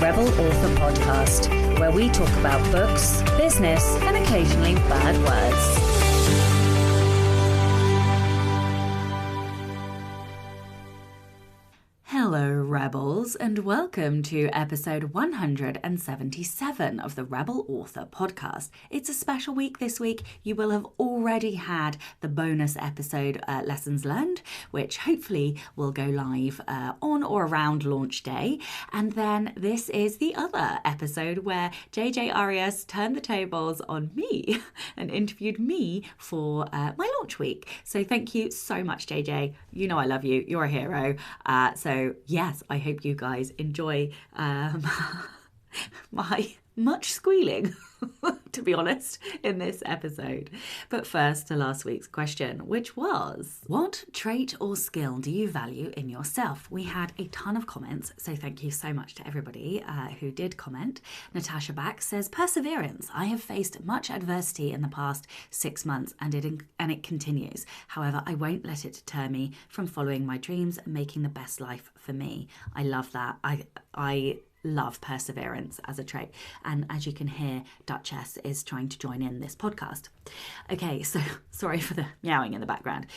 Rebel Author Podcast, where we talk about books, business, and occasionally bad words. Hello, Rebels, and welcome to episode 177 of the Rebel Author Podcast. It's a special week this week. You will have already had the bonus episode, Lessons Learned, which hopefully will go live on or around launch day. And then this is the other episode where JJ Arias turned the tables on me and interviewed me for my launch week. So thank you so much, JJ. You know I love you. You're a hero. So yes, I hope you guys enjoy my much squealing, to be honest, in this episode. But first to last week's question, which was, what trait or skill do you value in yourself? We had a ton of comments, so thank you so much to everybody who did comment. Natasha Back says, perseverance. I have faced much adversity in the past 6 months and it continues. However, I won't let it deter me from following my dreams and making the best life for me. I love that. I love perseverance as a trait. And as you can hear, Duchess is trying to join in this podcast. Okay, so sorry for the meowing in the background.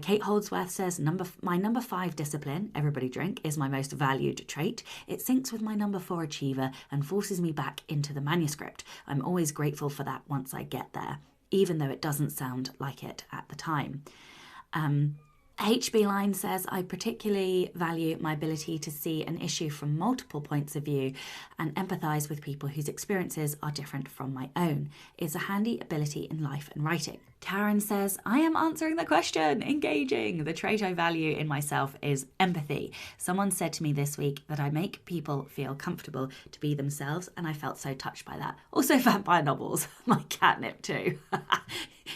Kate Holdsworth says, my number 5 discipline, everybody drink, is my most valued trait. It syncs with my number 4 achiever and forces me back into the manuscript. I'm always grateful for that once I get there, even though it doesn't sound like it at the time. HB Line says, I particularly value my ability to see an issue from multiple points of view and empathise with people whose experiences are different from my own. It's a handy ability in life and writing. Karen says, I am answering the question, engaging. The trait I value in myself is empathy. Someone said to me this week that I make people feel comfortable to be themselves, and I felt so touched by that. Also vampire novels, my catnip too.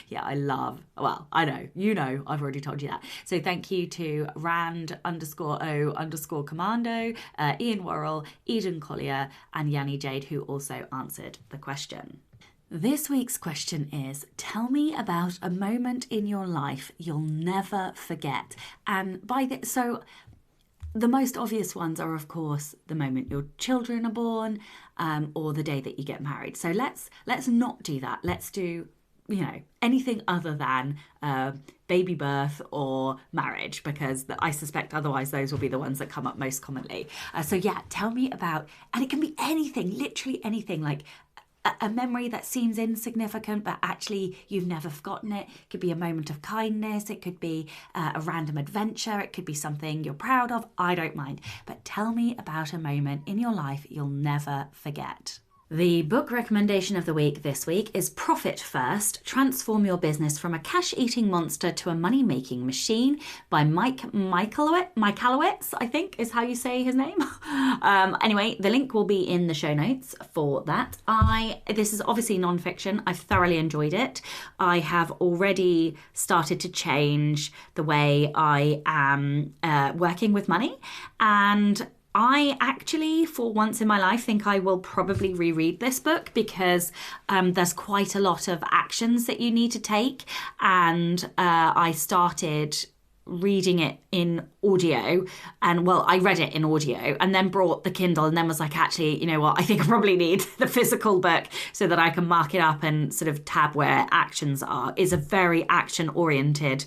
Yeah, I know, I've already told you that. So thank you to Rand_O_Commando, Ian Worrell, Eden Collier, and Yanni Jade, who also answered the question. This week's question is, tell me about a moment in your life you'll never forget. And so the most obvious ones are, of course, the moment your children are born, or the day that you get married. So let's not do that. Let's do, anything other than baby birth or marriage, because I suspect otherwise those will be the ones that come up most commonly. So yeah, tell me about, and it can be anything, literally anything, like a memory that seems insignificant, but actually you've never forgotten it. It could be a moment of kindness. It could be a random adventure. It could be something you're proud of. I don't mind. But tell me about a moment in your life you'll never forget. The book recommendation of the week this week is Profit First, Transform Your Business from a Cash-Eating Monster to a Money-Making Machine by Michalowicz, I think is how you say his name. Anyway, the link will be in the show notes for that. This is obviously non-fiction. I've thoroughly enjoyed it. I have already started to change the way I am working with money, and I actually, for once in my life, think I will probably reread this book because there's quite a lot of actions that you need to take. And I started reading it in audio, and I read it in audio and then brought the Kindle and then was like, actually, you know what, I think I probably need the physical book so that I can mark it up and sort of tab where actions are. It's a very action-oriented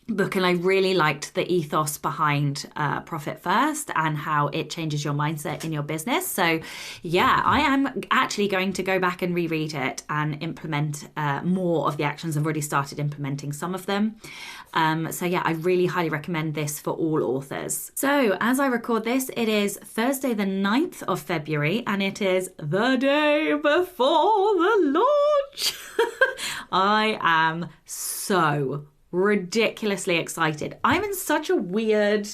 book, and I really liked the ethos behind Profit First and how it changes your mindset in your business. So yeah, I am actually going to go back and reread it and implement more of the actions. I've already started implementing some of them. So yeah, I really highly recommend this for all authors. So as I record this, it is Thursday the 9th of February and it is the day before the launch. I am so ridiculously excited. I'm in such a weird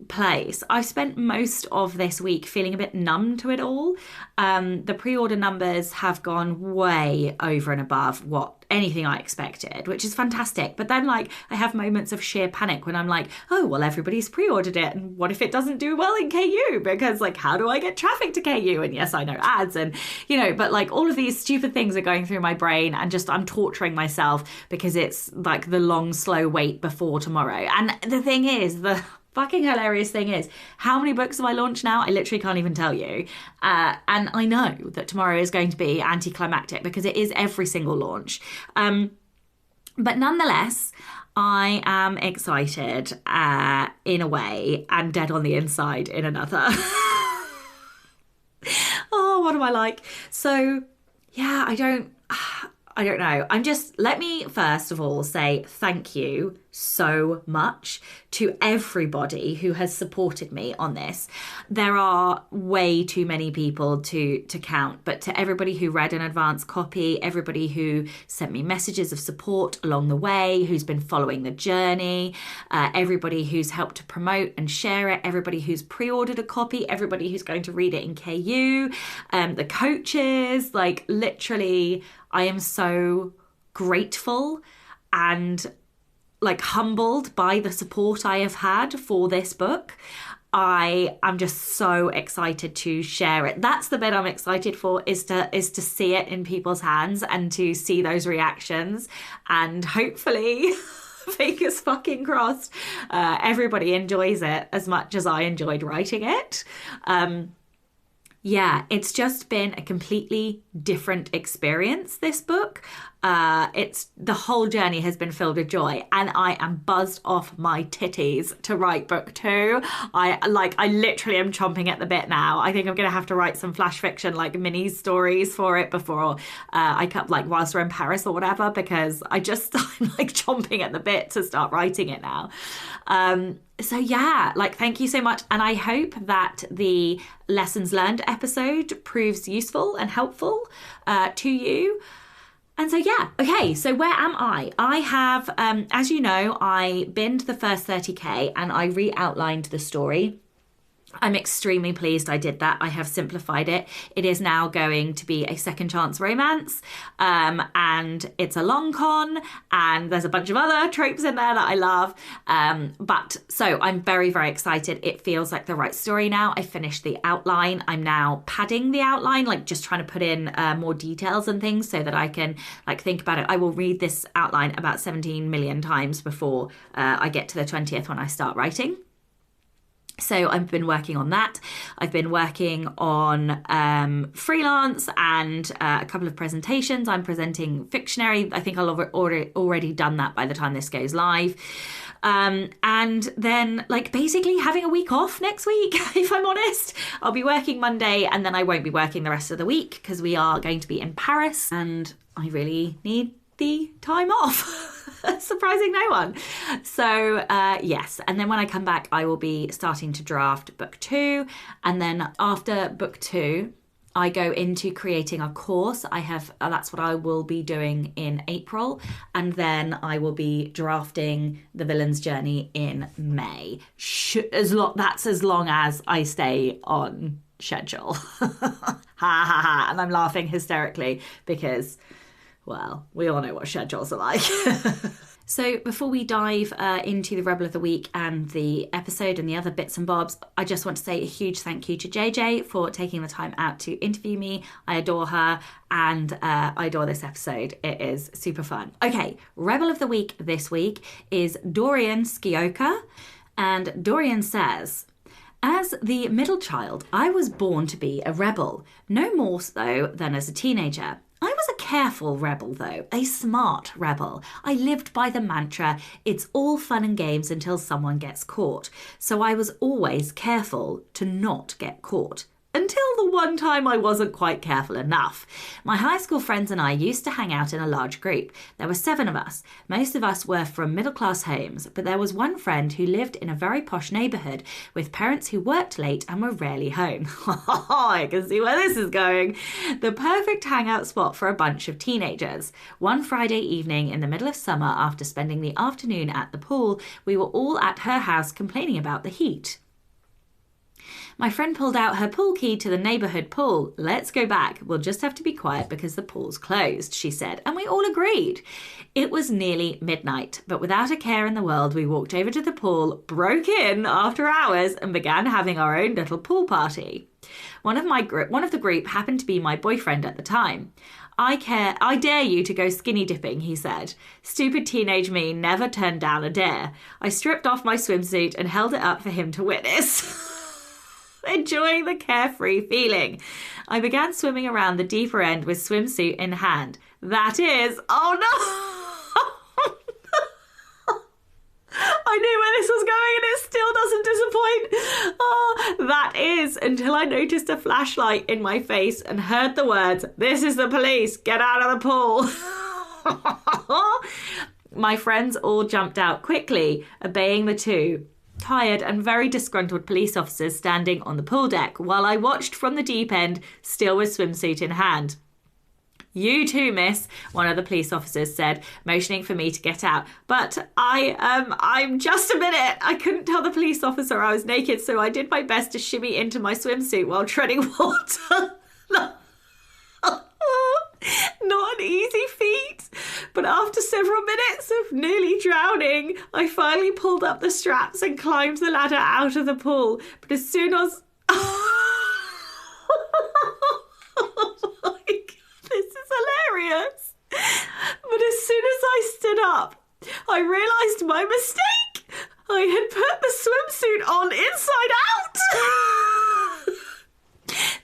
place. I've spent most of this week feeling a bit numb to it all. The pre-order numbers have gone way over and above what anything I expected, which is fantastic. But then I have moments of sheer panic when I'm like, oh, well, everybody's pre-ordered it. And what if it doesn't do well in KU? Because how do I get traffic to KU? And yes, I know ads and, but all of these stupid things are going through my brain and just I'm torturing myself because it's the long, slow wait before tomorrow. And the thing is, fucking hilarious thing is, how many books have I launched now? I literally can't even tell you. And I know that tomorrow is going to be anticlimactic because it is every single launch. But nonetheless, I am excited in a way and dead on the inside in another. Oh, what am I like? So, yeah, I don't know. Let me first of all say thank you so much to everybody who has supported me on this. There are way too many people to count, but to everybody who read an advance copy, everybody who sent me messages of support along the way, who's been following the journey, everybody who's helped to promote and share it, everybody who's pre-ordered a copy, everybody who's going to read it in KU, the coaches, like literally, I am so grateful and like humbled by the support I have had for this book. I am just so excited to share it. That's the bit I'm excited for, is to see it in people's hands and to see those reactions, and hopefully fingers fucking crossed, everybody enjoys it as much as I enjoyed writing it. Yeah, it's just been a completely different experience, this book. It's the whole journey has been filled with joy, and I am buzzed off my titties to write book 2. I literally am chomping at the bit now. I think I'm going to have to write some flash fiction, like mini stories for it before I come, like whilst we're in Paris or whatever, because I'm like chomping at the bit to start writing it now. So yeah, like thank you so much. And I hope that the lessons learned episode proves useful and helpful to you. And so, yeah, okay, so where am I? I have, as you know, I binned the first 30k and I re-outlined the story. I'm extremely pleased I did that. I have simplified it. It is now going to be a second chance romance, and it's a long con, and there's a bunch of other tropes in there that I love. So I'm very, very excited. It feels like the right story now. I finished the outline. I'm now padding the outline, like just trying to put in more details and things so that I can like think about it. I will read this outline about 17 million times before I get to the 20th when I start writing. So I've been working on that. I've been working on freelance and a couple of presentations. I'm presenting Fictionary. I think I'll have already done that by the time this goes live. And then like basically having a week off next week, if I'm honest. I'll be working Monday and then I won't be working the rest of the week because we are going to be in Paris and I really need the time off. Surprising no one. So yes, and then when I come back I will be starting to draft book 2, and then after book 2 I go into creating a course. That's what I will be doing in April, and then I will be drafting The Villain's Journey in May. That's as long as I stay on schedule. Ha ha ha. And I'm laughing hysterically because, well, we all know what schedules are like. So before we dive into the Rebel of the Week and the episode and the other bits and bobs, I just want to say a huge thank you to JJ for taking the time out to interview me. I adore her and I adore this episode. It is super fun. Okay, Rebel of the Week this week is Dorian Tsukioka, and Dorian says, "As the middle child, I was born to be a rebel, no more so than as a teenager. I was a careful rebel, though, a smart rebel. I lived by the mantra, it's all fun and games until someone gets caught. So I was always careful to not get caught. Until the one time I wasn't quite careful enough. My high school friends and I used to hang out in a large group. There were 7 of us. Most of us were from middle-class homes, but there was one friend who lived in a very posh neighbourhood with parents who worked late and were rarely home." I can see where this is going. "The perfect hangout spot for a bunch of teenagers. One Friday evening in the middle of summer, after spending the afternoon at the pool, we were all at her house complaining about the heat. My friend pulled out her pool key to the neighbourhood pool. Let's go back. We'll just have to be quiet because the pool's closed, she said, and we all agreed. It was nearly midnight, but without a care in the world, we walked over to the pool, broke in after hours, and began having our own little pool party. One of the group happened to be my boyfriend at the time. I dare you to go skinny dipping, he said. Stupid teenage me never turned down a dare. I stripped off my swimsuit and held it up for him to witness. Enjoying the carefree feeling. I began swimming around the deeper end with swimsuit in hand. That is, oh no! I knew where this was going and it still doesn't disappoint. Oh, that is, until I noticed a flashlight in my face and heard the words, "This is the police, get out of the pool." My friends all jumped out quickly, obeying the two tired and very disgruntled police officers standing on the pool deck while I watched from the deep end, still with swimsuit in hand. "You too, miss," one of the police officers said, motioning for me to get out. But I'm just a minute. I couldn't tell the police officer I was naked, so I did my best to shimmy into my swimsuit while treading water. Not an easy feat, but after several minutes of nearly drowning, I finally pulled up the straps and climbed the ladder out of the pool. But as soon as... Oh my God, this is hilarious. But as soon as I stood up, I realised my mistake. I had put the swimsuit on inside out.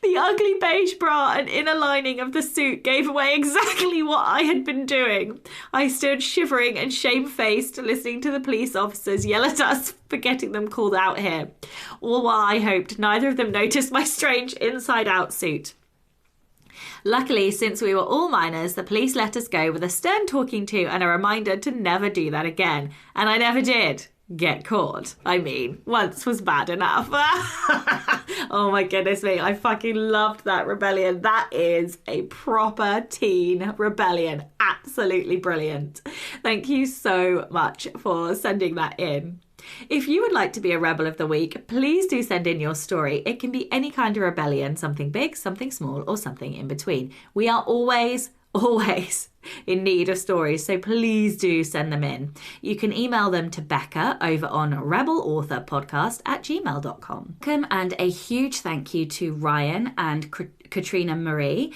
The ugly beige bra and inner lining of the suit gave away exactly what I had been doing. I stood shivering and shamefaced, listening to the police officers yell at us for getting them called out here. All while I hoped neither of them noticed my strange inside-out suit. Luckily, since we were all minors, the police let us go with a stern talking to and a reminder to never do that again. And I never did get caught. I mean, once was bad enough. Oh my goodness me, I fucking loved that rebellion. That is a proper teen rebellion. Absolutely brilliant. Thank you so much for sending that in. If you would like to be a Rebel of the Week, please do send in your story. It can be any kind of rebellion, something big, something small, or something in between. We are always in need of stories, so please do send them in. You can email them to Becca over on rebelauthorpodcast@gmail.com. And a huge thank you to Ryan and Katrina Marie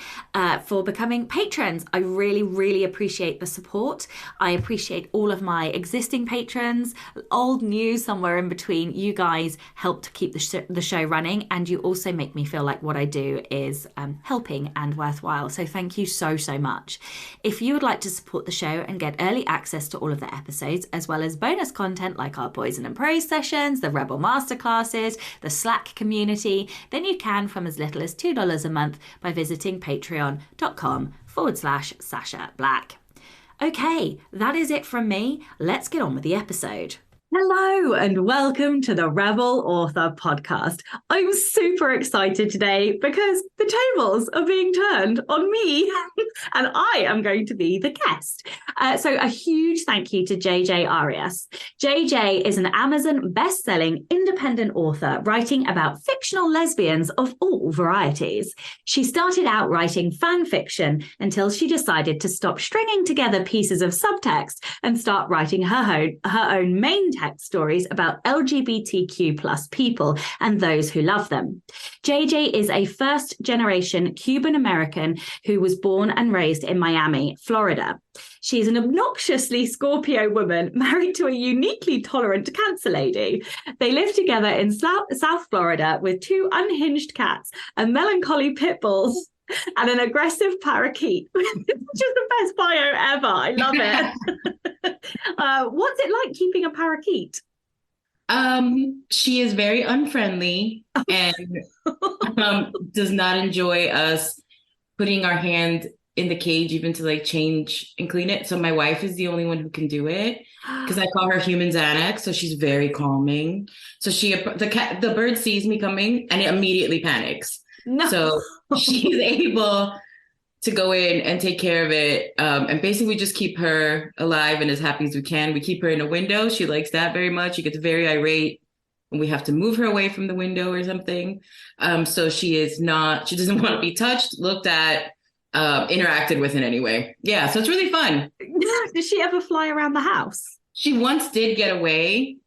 for becoming patrons. I really, really appreciate the support. I appreciate all of my existing patrons, old, new, somewhere in between. You guys help to keep the show running, and you also make me feel like what I do is helping and worthwhile. So thank you so, so much. If you would like to support the show and get early access to all of the episodes, as well as bonus content like our Poison and Praise sessions, the Rebel Masterclasses, the Slack community, then you can from as little as $2 a month by visiting patreon.com/Sasha Black. Okay, that is it from me. Let's get on with the episode. Hello and welcome to the Rebel Author Podcast. I'm super excited today because the tables are being turned on me and I am going to be the guest. So a huge thank you to JJ Arias. JJ is an Amazon best-selling independent author writing about fictional lesbians of all varieties. She started out writing fan fiction until she decided to stop stringing together pieces of subtext and start writing her own main text stories about LGBTQ plus people and those who love them. JJ is a first-generation Cuban American who was born and raised in Miami, Florida. She's an obnoxiously Scorpio woman married to a uniquely tolerant Cancer lady. They live together in South Florida with 2 unhinged cats, a melancholy pit bull, and an aggressive parakeet. Which is the best bio ever. I love it. What's it like keeping a parakeet? She is very unfriendly and does not enjoy us putting our hand in the cage even to like change and clean it. So my wife is the only one who can do it because I call her human Xanax. So she's very calming. So the bird sees me coming and it immediately panics. No. So she's able to go in and take care of it. And basically just keep her alive and as happy as we can. We keep her in a window. She likes that very much. She gets very irate when we have to move her away from the window or something. So she doesn't want to be touched, looked at, interacted with in any way. Yeah, so it's really fun. Does she ever fly around the house? She once did get away,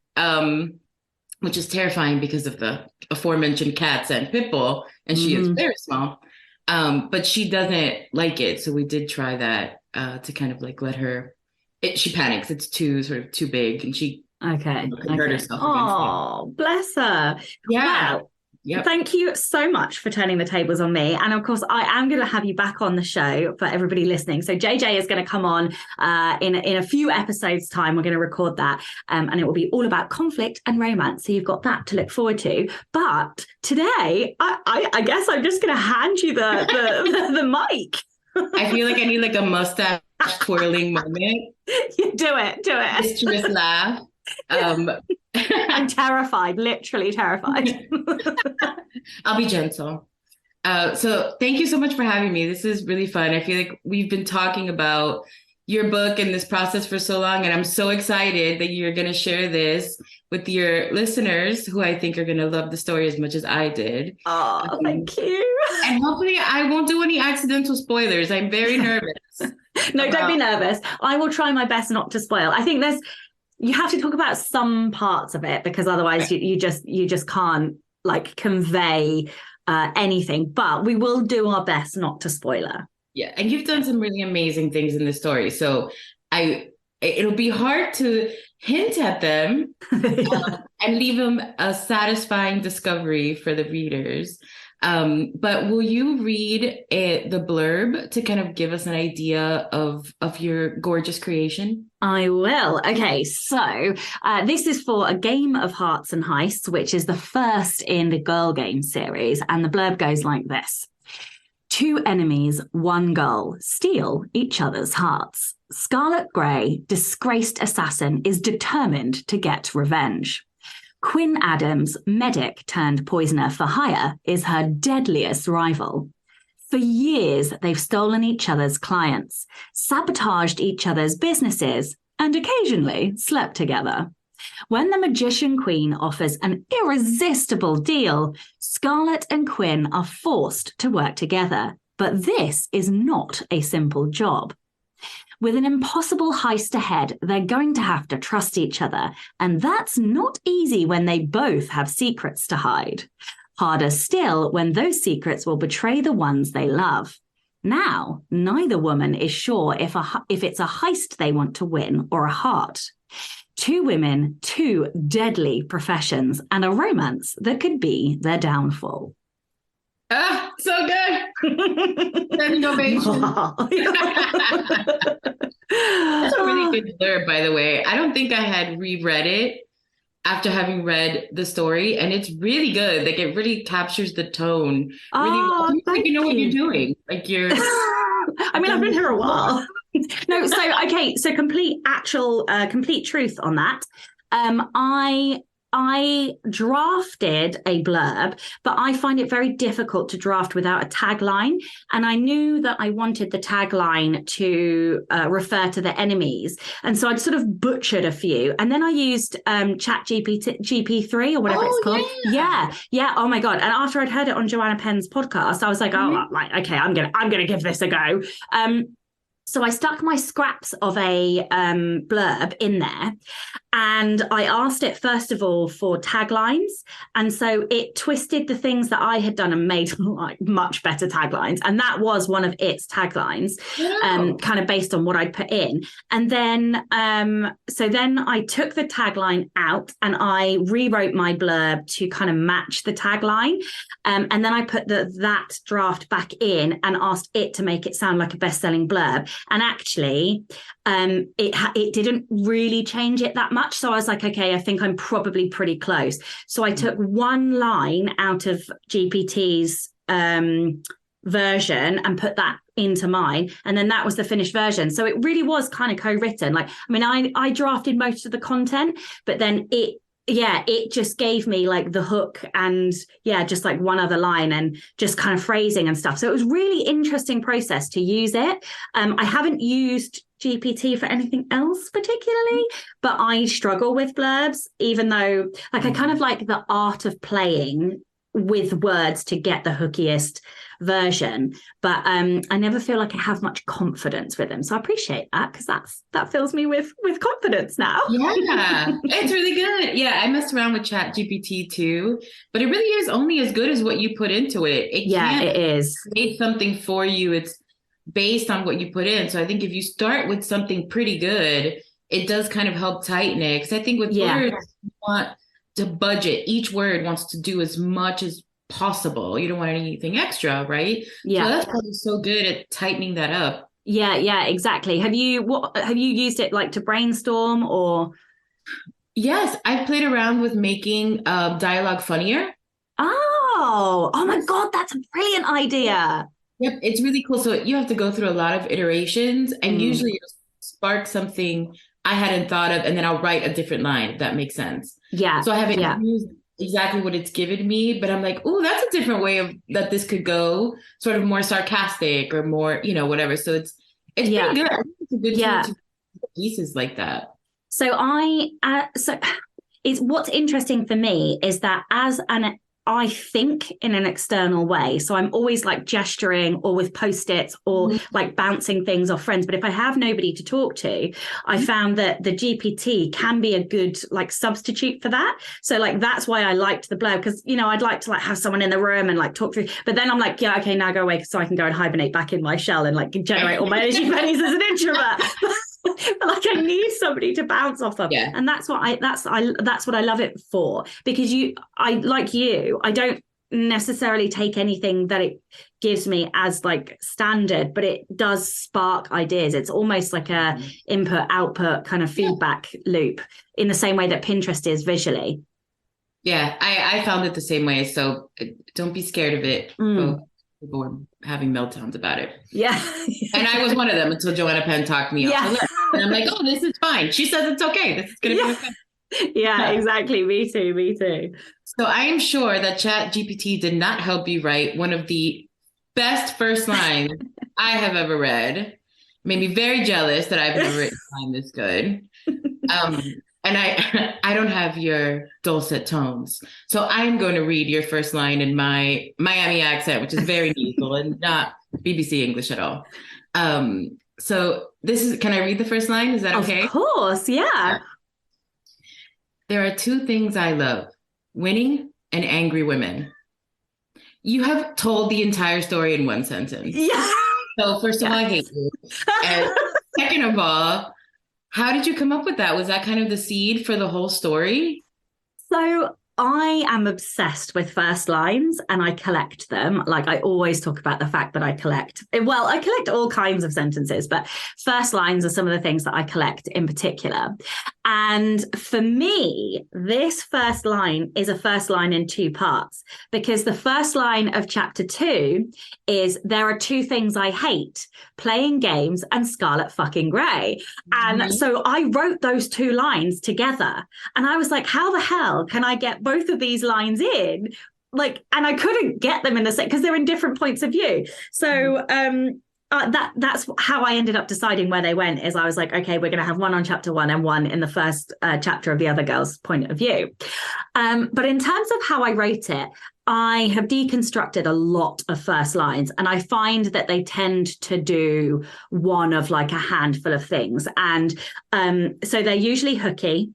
which is terrifying because of the aforementioned cats and pit bull, and she is very small. But she doesn't like it. So we did try that to kind of like let her, she panics. It's too big, and she can hurt herself. Oh, bless her. Yeah. Wow. Yep. Thank you so much for turning the tables on me. And of course, I am going to have you back on the show for everybody listening. So JJ is going to come on in a few episodes' time. We're going to record that. And it will be all about conflict and romance. So you've got that to look forward to. But today, I guess I'm just going to hand you the mic. I feel like I need like a mustache twirling moment. You do it. Just laugh. I'm terrified, literally terrified. I'll be gentle. So thank you so much for having me. This is really fun. I feel like we've been talking about your book and this process for so long, and I'm so excited that you're going to share this with your listeners, who I think are going to love the story as much as I did. Oh, thank you. And hopefully I won't do any accidental spoilers. I'm very nervous. No, don't be nervous. I will try my best not to spoil. I think you have to talk about some parts of it, because otherwise you just can't like convey anything, but we will do our best not to spoiler. Yeah. And you've done some really amazing things in the story. So it'll be hard to hint at them and leave them a satisfying discovery for the readers. But will you read the blurb to kind of give us an idea of your gorgeous creation? I will. Okay, so this is for A Game of Hearts and Heists, which is the first in the Girl Game series. And the blurb goes like this. 2 enemies, 1 goal, steal each other's hearts. Scarlet Grey, disgraced assassin, is determined to get revenge. Quinn Adams, medic turned poisoner for hire, is her deadliest rival. For years, they've stolen each other's clients, sabotaged each other's businesses, and occasionally slept together. When the Magician Queen offers an irresistible deal, Scarlet and Quinn are forced to work together. But this is not a simple job. With an impossible heist ahead, they're going to have to trust each other, and that's not easy when they both have secrets to hide. Harder still when those secrets will betray the ones they love. Now, neither woman is sure if it's a heist they want to win or a heart. 2 women, 2 deadly professions, and a romance that could be their downfall. Ah, so good. Standing ovation. That's a really good blurb, by the way. I don't think I had reread it after having read the story, and it's really good. Like, it really captures the tone. Really, you know what you're doing. Like, you're. I mean, I've been here a while. No, so complete truth on that. I drafted a blurb, but I find it very difficult to draft without a tagline. And I knew that I wanted the tagline to refer to the enemies. And so I'd sort of butchered a few. And then I used GP3 or whatever it's called. Yeah. Oh my God. And after I'd heard it on Joanna Penn's podcast, I was like, okay, I'm gonna give this a go. So I stuck my scraps of a blurb in there, and I asked it first of all for taglines. And so it twisted the things that I had done and made like much better taglines. And that was one of its taglines, kind of based on what I'd put in. And then, so then I took the tagline out and I rewrote my blurb to kind of match the tagline. And then I put that draft back in and asked it to make it sound like a best-selling blurb. And actually, it didn't really change it that much. So I was like, okay, I think I'm probably pretty close. So I took one line out of GPT's version and put that into mine. And then that was the finished version. So it really was kind of co-written. Like, I mean, I drafted most of the content, but then it just gave me like the hook and just like one other line and just kind of phrasing and stuff. So it was really interesting process to use it. I haven't used GPT for anything else particularly, but I struggle with blurbs, even though like I kind of like the art of playing with words to get the hookiest version, but I never feel like I have much confidence with them. So I appreciate that, because that fills me with confidence now. Yeah, it's really good. Yeah, I messed around with Chat GPT too, but it really is only as good as what you put into it. It can't it is. create something for you. It's based on what you put in. So I think if you start with something pretty good, it does kind of help tighten it. Because I think with words, you want to budget. Each word wants to do as much as possible. You don't want anything extra, right? Yeah. So that's probably so good at tightening that up. Yeah, exactly. Have you used it like to brainstorm or? Yes, I've played around with making dialogue funnier. Oh my God, that's a brilliant idea. Yep, it's really cool. So you have to go through a lot of iterations, and usually it'll spark something I hadn't thought of, and then I'll write a different line, if that makes sense. Yeah. So I haven't used exactly what it's given me, but I'm like, oh, that's a different way of that this could go, sort of more sarcastic or more, whatever. So it's pretty good. I think it's a good tool to pieces like that. So it's what's interesting for me is that I think in an external way. So I'm always like gesturing or with Post-its or like bouncing things off friends. But if I have nobody to talk to, I found that the GPT can be a good like substitute for that. So like that's why I liked the blurb, because I'd like to like have someone in the room and like talk through. But then I'm like, yeah, okay, now go away so I can go and hibernate back in my shell and like generate all my energy pennies as an introvert. But like I need somebody to bounce off of, and that's what I love it for, because I don't necessarily take anything that it gives me as like standard, but it does spark ideas. It's almost like a input output kind of feedback loop, in the same way that Pinterest is visually. Yeah, I found it the same way. So don't be scared of it. People were having meltdowns about it. Yeah. And I was one of them until Joanna Penn talked me off. And I'm like, oh, this is fine. She says it's okay. This is going to be okay. Yeah, exactly. Me too. So I am sure that Chat GPT did not help you write one of the best first lines I have ever read. Made me very jealous that I've never written a line this good. And I don't have your dulcet tones. So I'm going to read your first line in my Miami accent, which is very nasal and not BBC English at all. So can I read the first line? Is that okay? Of course, yeah. There are two things I love: winning and angry women. You have told the entire story in one sentence. Yeah. So first of all, I hate you. And second of all, how did you come up with that? Was that kind of the seed for the whole story? So I am obsessed with first lines and I collect them. Like I always talk about the fact that I collect all kinds of sentences, but first lines are some of the things that I collect in particular. And for me, this first line is a first line in two parts, because the first line of chapter 2 is there are two things I hate: playing games and Scarlet fucking Grey. And so I wrote those two lines together and I was like, how the hell can I get both of these lines in? Like, and I couldn't get them in the same, because they're in different points of view. So, that's how I ended up deciding where they went. Is I was like, okay, we're going to have one on chapter 1 and one in the first chapter of the other girl's point of view. But in terms of how I wrote it, I have deconstructed a lot of first lines, and I find that they tend to do one of like a handful of things. And so they're usually hooky.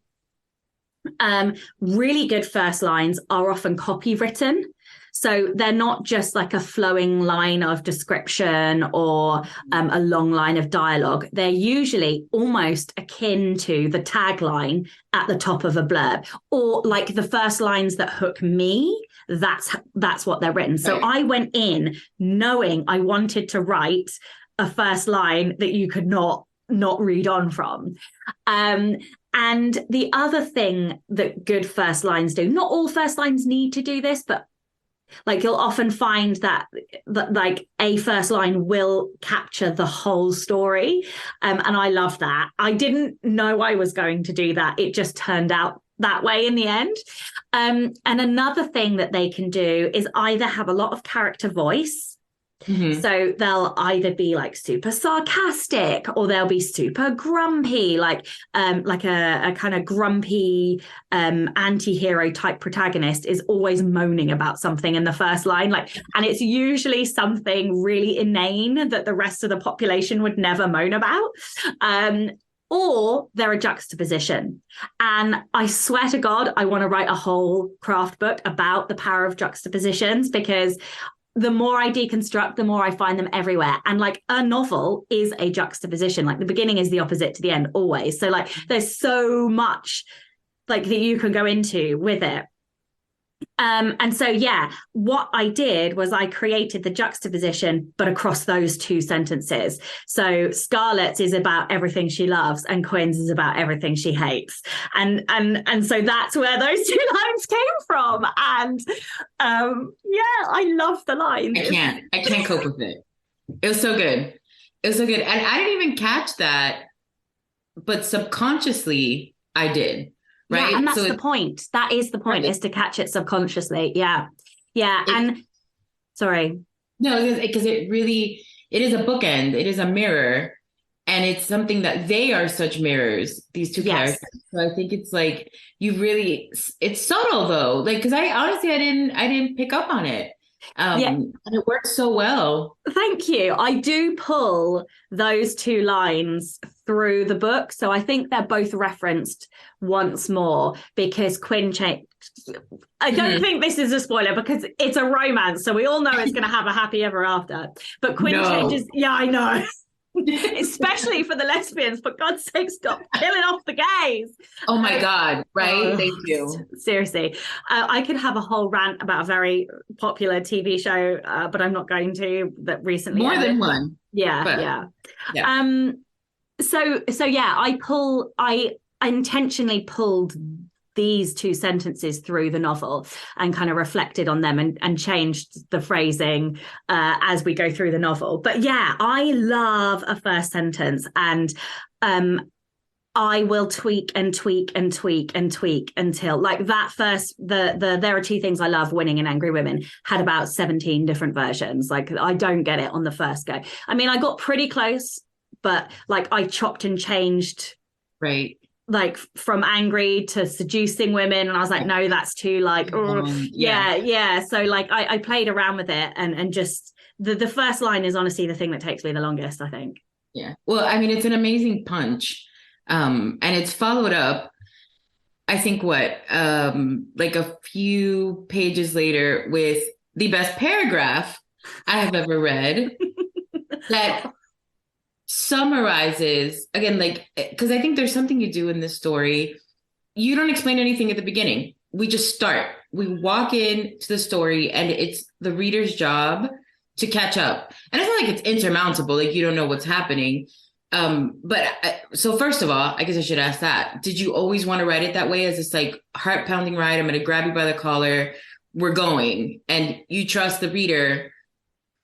Really good first lines are often copywritten. So they're not just like a flowing line of description or a long line of dialogue. They're usually almost akin to the tagline at the top of a blurb, or like the first lines that hook me. That's what they're written. So I went in knowing I wanted to write a first line that you could not read on from. And the other thing that good first lines do, not all first lines need to do this, but like you'll often find that like a first line will capture the whole story. And I love that. I didn't know I was going to do that. It just turned out that way in the end. And another thing that they can do is either have a lot of character voice. Mhm. So they'll either be like super sarcastic or they'll be super grumpy, like a kind of grumpy anti-hero type protagonist is always moaning about something in the first line, like, and it's usually something really inane that the rest of the population would never moan about. Or they're a juxtaposition. And I swear to God, I want to write a whole craft book about the power of juxtapositions, because the more I deconstruct, the more I find them everywhere. And like a novel is a juxtaposition. Like the beginning is the opposite to the end always. So like there's so much like that you can go into with it. And so, yeah, what I did was I created the juxtaposition, but across those two sentences. So Scarlett's is about everything she loves and Quinn's is about everything she hates. And so that's where those two lines came from. And yeah, I love the lines. I can't cope with it. It was so good. It was so good. And I didn't even catch that, but subconsciously I did. Right. Yeah, and that's the point. That is the point, is to catch it subconsciously. Yeah. Yeah. And sorry. No, because it is a bookend. It is a mirror. And it's something that they are such mirrors, these two characters. So I think it's like it's subtle though. Like, because I didn't pick up on it. And it works so well. Thank you. I do pull those two lines through the book. So I think they're both referenced once more because Quinn changed. I don't think this is a spoiler because it's a romance. So we all know it's going to have a happy ever after. But Quinn changes. Yeah, I know. Especially for the lesbians, for God's sake, stop killing off the gays. Oh my God, right? Thank you. Seriously. I could have a whole rant about a very popular TV show, but I'm not going to, that recently more than one. Yeah. So yeah, I intentionally pulled these two sentences through the novel and kind of reflected on them and changed the phrasing as we go through the novel. But yeah, I love a first sentence, and I will tweak and tweak and tweak and tweak until like that first, the There Are Two Things I Love, Winning and Angry Women had about 17 different versions. Like I don't get it on the first go. I mean, I got pretty close, but like I chopped and changed. Right. Like from angry to seducing women, and I was like, no, that's too like yeah. So like I played around with it, and just the first line is honestly the thing that takes me the longest, I think. Yeah, well, I mean, it's an amazing punch, and it's followed up, I think like a few pages later with the best paragraph I have ever read that summarizes again, like, because I think there's something you do in this story. You don't explain anything at the beginning. We just start. We walk into the story, and it's the reader's job to catch up. And it's not like it's insurmountable, like you don't know what's happening. So first of all, I guess I should ask that. Did you always want to write it that way, as this like heart-pounding ride? I'm going to grab you by the collar. We're going, and you trust the reader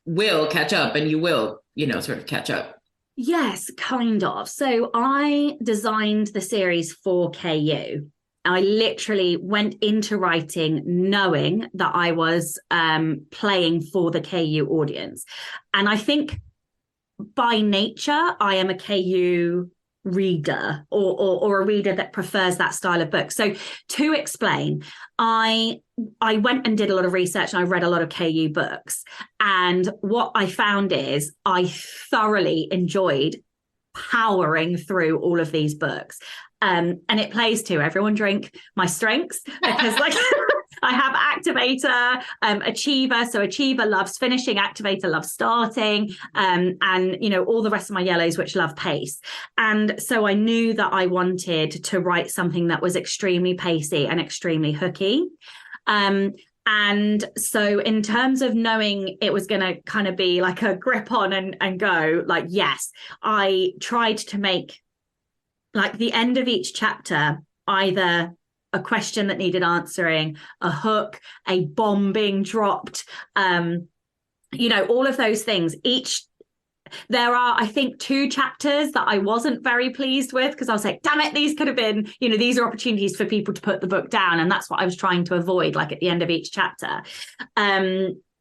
will catch up, and you will, sort of catch up. Yes, kind of. So I designed the series for KU. I literally went into writing knowing that I was playing for the KU audience. And I think by nature, I am a KU reader or a reader that prefers that style of book. So to explain, I went and did a lot of research, and I read a lot of KU books. And what I found is I thoroughly enjoyed powering through all of these books. And it plays to everyone drink my strengths, because like I have activator, achiever. So achiever loves finishing, activator loves starting, and all the rest of my yellows, which love pace. And so I knew that I wanted to write something that was extremely pacey and extremely hooky. And so in terms of knowing it was going to kind of be like a grip on and go, like, yes, I tried to make like the end of each chapter either a question that needed answering, a hook, a bomb being dropped, all of those things. There are, I think, 2 chapters that I wasn't very pleased with, because I was like, damn it, these could have been, these are opportunities for people to put the book down. And that's what I was trying to avoid, like at the end of each chapter.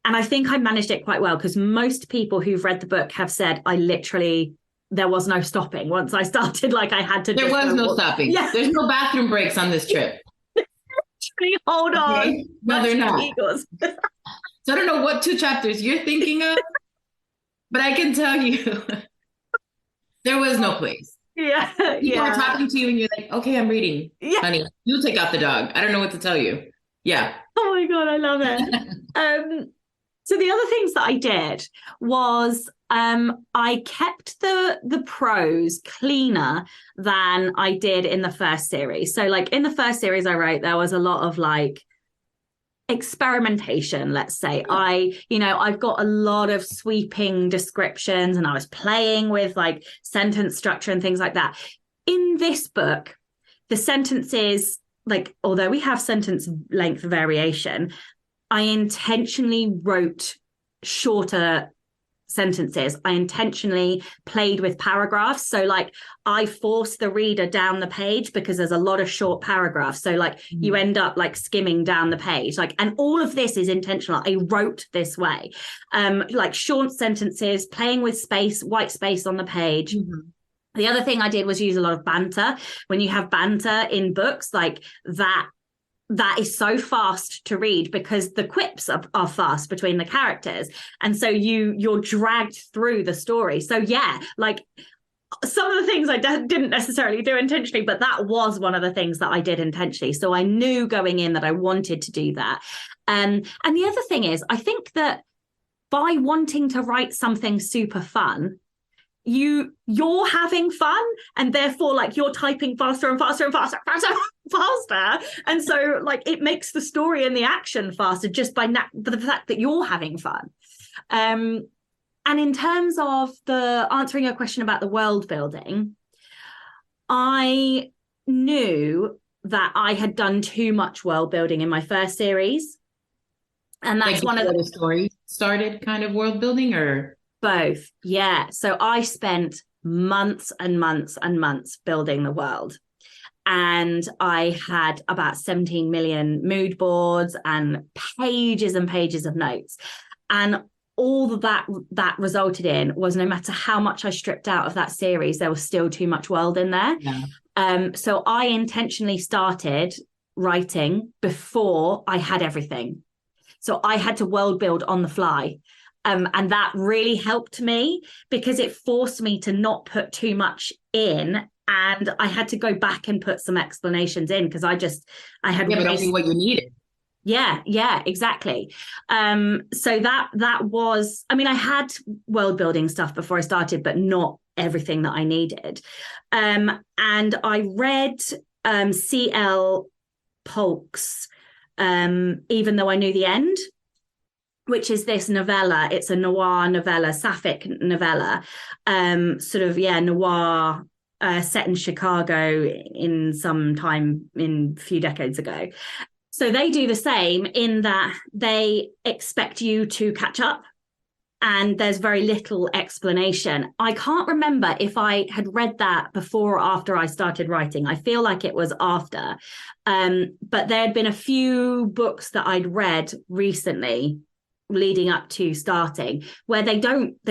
And I think I managed it quite well, because most people who've read the book have said there was no stopping. Once I started, like, I had to. There was no stopping. Yeah. There's no bathroom breaks on this trip. Hold on. Okay. No, they're not. So I don't know what 2 chapters you're thinking of, but I can tell you there was no place. Yeah. People are talking to you and you're like, okay, I'm reading. Yeah. Honey, you take out the dog. I don't know what to tell you. Yeah. Oh my God, I love it. So the other things that I did was I kept the prose cleaner than I did in the first series. So like in the first series I wrote, there was a lot of like experimentation, let's say. I've got a lot of sweeping descriptions, and I was playing with like sentence structure and things like that. In this book, the sentences, like, although we have sentence length variation, I intentionally wrote shorter sentences. I intentionally played with paragraphs. So like I force the reader down the page because there's a lot of short paragraphs. So like you end up like skimming down the page, like, and all of this is intentional. I wrote this way, like short sentences, playing with space, white space on the page. Mm-hmm. The other thing I did was use a lot of banter. When you have banter in books, like that is so fast to read because the quips are fast between the characters. And so you're dragged through the story. So yeah, like some of the things I didn't necessarily do intentionally, but that was one of the things that I did intentionally. So I knew going in that I wanted to do that. And the other thing is, I think that by wanting to write something super fun, you're having fun, and therefore like you're typing faster and faster and faster and so like it makes the story and the action faster just by the fact that you're having fun. And in terms of the answering your question about the world building, I knew that I had done too much world building in my first series, and that's like one of the story started kind of world building, or both. Yeah. So I spent months and months and months building the world. And I had about 17 million mood boards and pages of notes. And all that resulted in was, no matter how much I stripped out of that series, there was still too much world in there. Yeah. So I intentionally started writing before I had everything. So I had to world build on the fly. And that really helped me because it forced me to not put too much in. And I had to go back and put some explanations in because I had but only what you needed. Yeah, exactly. So that was, I mean, I had world building stuff before I started, but not everything that I needed. And I read C.L. Polk's Even Though I Knew the End, which is this novella. It's a noir novella, sapphic novella, noir, set in Chicago in some time in a few decades ago. So they do the same in that they expect you to catch up, and there's very little explanation. I can't remember if I had read that before or after I started writing. I feel like it was after, but there had been a few books that I'd read recently leading up to starting where they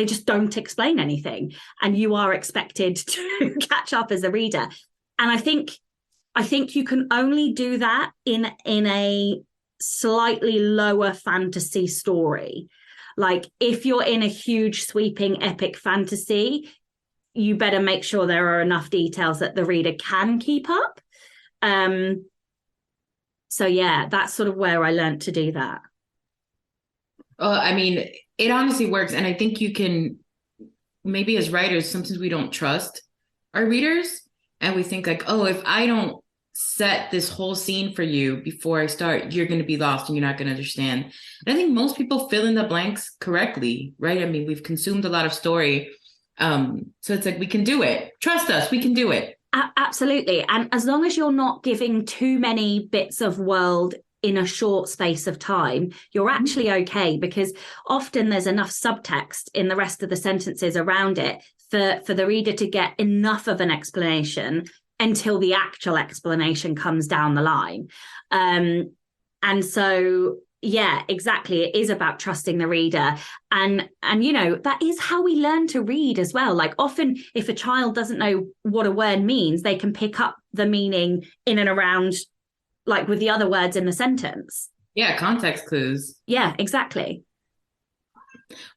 just don't explain anything, and you are expected to catch up as a reader. And I think you can only do that in a slightly lower fantasy story. Like if you're in a huge sweeping epic fantasy, you better make sure there are enough details that the reader can keep up. So yeah, that's sort of where I learned to do that. I mean, it honestly works. And I think you can, maybe as writers, sometimes we don't trust our readers. And we think like, oh, if I don't set this whole scene for you before I start, you're going to be lost and you're not going to understand. And I think most people fill in the blanks correctly, right? I mean, we've consumed a lot of story. So it's like, we can do it. Trust us, we can do it. Absolutely. And as long as you're not giving too many bits of world in a short space of time, you're actually okay, because often there's enough subtext in the rest of the sentences around it for the reader to get enough of an explanation until the actual explanation comes down the line. And so Yeah, exactly. It is about trusting the reader. And you know, that is how we learn to read as well. Like often if a child doesn't know what a word means, they can pick up the meaning in and around like with the other words in the sentence. Yeah, context clues. Yeah, exactly.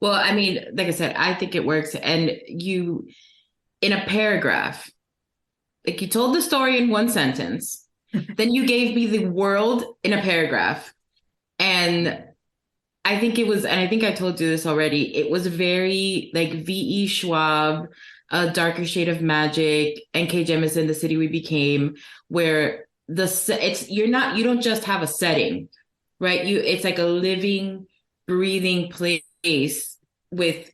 Well, I mean, like I said, I think it works. And in a paragraph, like you told the story in one sentence, then you gave me the world in a paragraph. And I think it was, and I think I told you this already, it was very like V.E. Schwab, A Darker Shade of Magic, N.K. Jemisin, The City We Became, where you don't just have a setting, right? It's like a living, breathing place with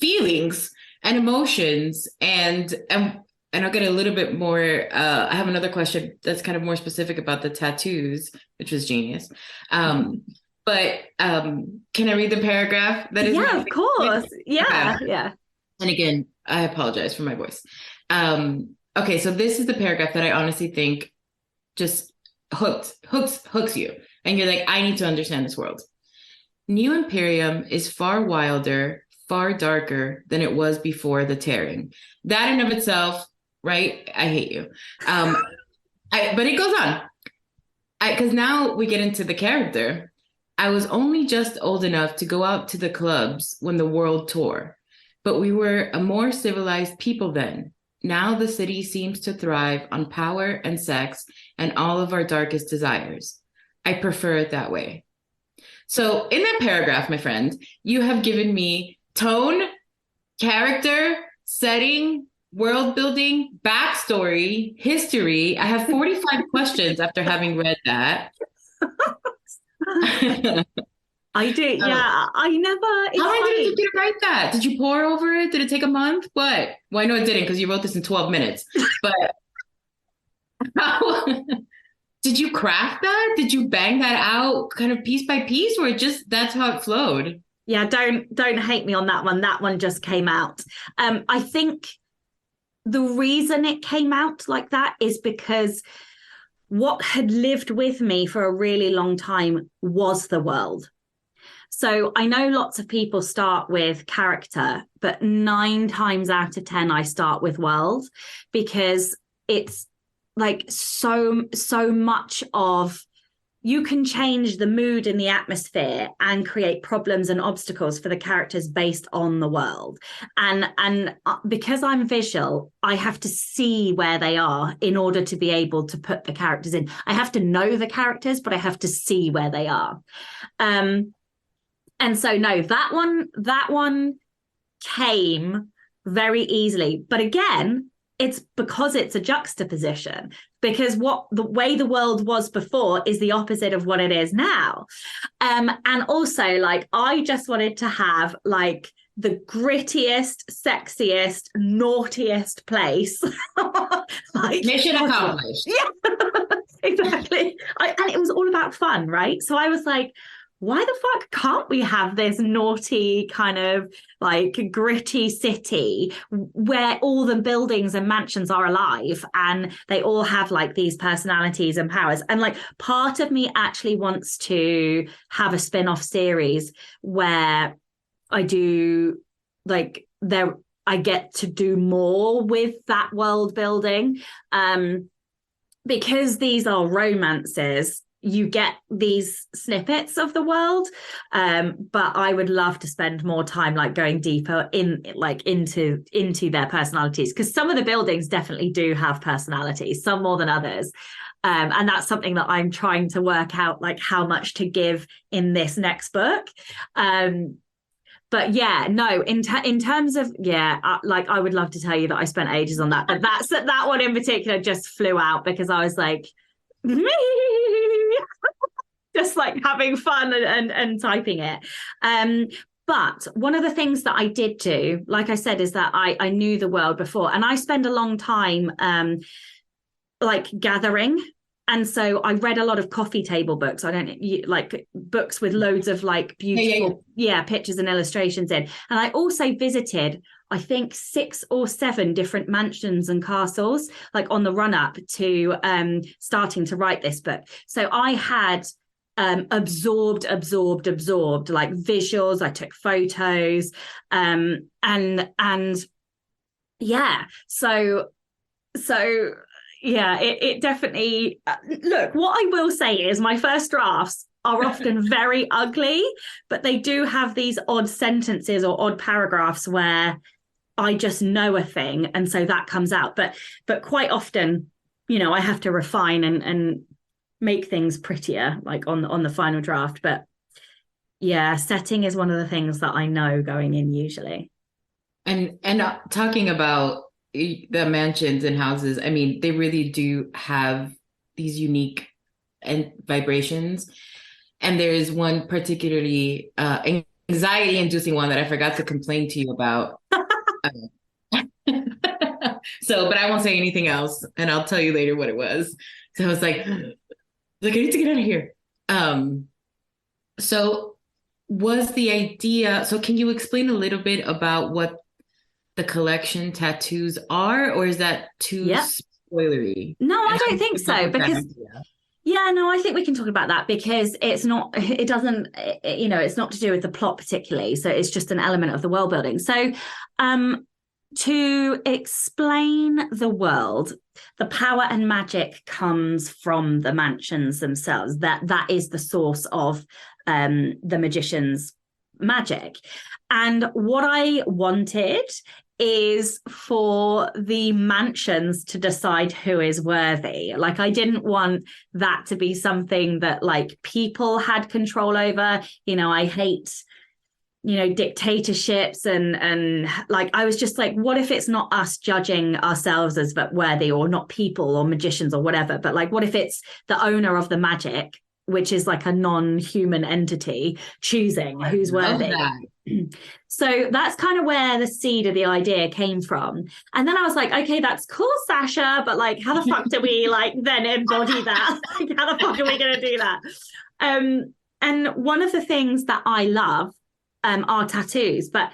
feelings and emotions and I'll get a little bit more. I have another question that's kind of more specific about the tattoos, which was genius. But can I read the paragraph? That is, yeah, of course. Yeah, okay. yeah. And again, I apologize for my voice. Okay, so this is the paragraph that I honestly think just hooks you, and you're like, I need to understand this world. New Imperium is far wilder, far darker than it was before the tearing. That in of itself, right? I hate you. But it goes on. Because now we get into the character. I was only just old enough to go out to the clubs when the world tore, but we were a more civilized people then. Now the city seems to thrive on power and sex and all of our darkest desires. I prefer it that way. So in that paragraph, my friend, you have given me tone, character, setting, world building, backstory, history. I have 45 questions after having read that. I do. Yeah, I never. How long did it take you to write that? Did you pour over it? Did it take a month? What? Well, I know it didn't because you wrote this in 12 minutes. But how did you craft that? Did you bang that out kind of piece by piece, or just that's how it flowed? Yeah, don't hate me on that one. That one just came out. I think the reason it came out like that is because what had lived with me for a really long time was the world. So I know lots of people start with character, but 9 times out of 10, I start with world because it's like so much of you can change the mood and the atmosphere and create problems and obstacles for the characters based on the world. And because I'm visual, I have to see where they are in order to be able to put the characters in. I have to know the characters, but I have to see where they are. And so no, that one came very easily. But again, it's because it's a juxtaposition, because what the way the world was before is the opposite of what it is now. And also, like, I just wanted to have like the grittiest, sexiest, naughtiest place. Like, mission accomplished. Yeah, exactly. And it was all about fun, right? So I was like, why the fuck can't we have this naughty kind of like gritty city where all the buildings and mansions are alive and they all have like these personalities and powers? And like part of me actually wants to have a spin-off series where I do like I get to do more with that world building. Because these are romances, you get these snippets of the world, but I would love to spend more time like going deeper in like into their personalities, because some of the buildings definitely do have personalities, some more than others, and that's something that I'm trying to work out, like how much to give in this next book. But yeah, no, in terms of, like I would love to tell you that I spent ages on that, but that one in particular just flew out because I was like, just like having fun and typing it. But one of the things that I did do, like I said, is that I knew the world before, and I spend a long time like gathering. And so I read a lot of coffee table books. I don't like books with loads of like beautiful, pictures and illustrations in. And I also visited, I think 6 or 7 different mansions and castles, like on the run up to starting to write this book. So I had absorbed like visuals. I took photos, and yeah, so yeah, it definitely, look, what I will say is my first drafts are often very ugly, but they do have these odd sentences or odd paragraphs where I just know a thing, and so that comes out. But quite often, I have to refine and make things prettier, like on the final draft. But yeah, setting is one of the things that I know going in usually. And talking about the mansions and houses, I mean, they really do have these unique and vibrations. And there is one particularly anxiety-inducing one that I forgot to complain to you about. So, but I won't say anything else, and I'll tell you later what it was. So I was like, I need to get out of here. So was the idea, so can you explain a little bit about what the collection tattoos are, or is that too spoilery? No, I don't think so, because yeah, no, I think we can talk about that, because it's not to do with the plot particularly. So it's just an element of the world building. So to explain the world, the power and magic comes from the mansions themselves. That is the source of the magician's magic. And what I wanted is for the mansions to decide who is worthy. Like, I didn't want that to be something that like people had control over. I hate dictatorships, and like, I was just like, what if it's not us judging ourselves as worthy, or not people or magicians or whatever, but like, what if it's the owner of the magic, which is like a non-human entity, choosing who's worthy? So that's kind of where the seed of the idea came from. And then I was like, okay, that's cool, Sasha, but like, how the fuck do we like then embody that? Like, how the fuck are we going to do that? And one of the things that I love are tattoos, but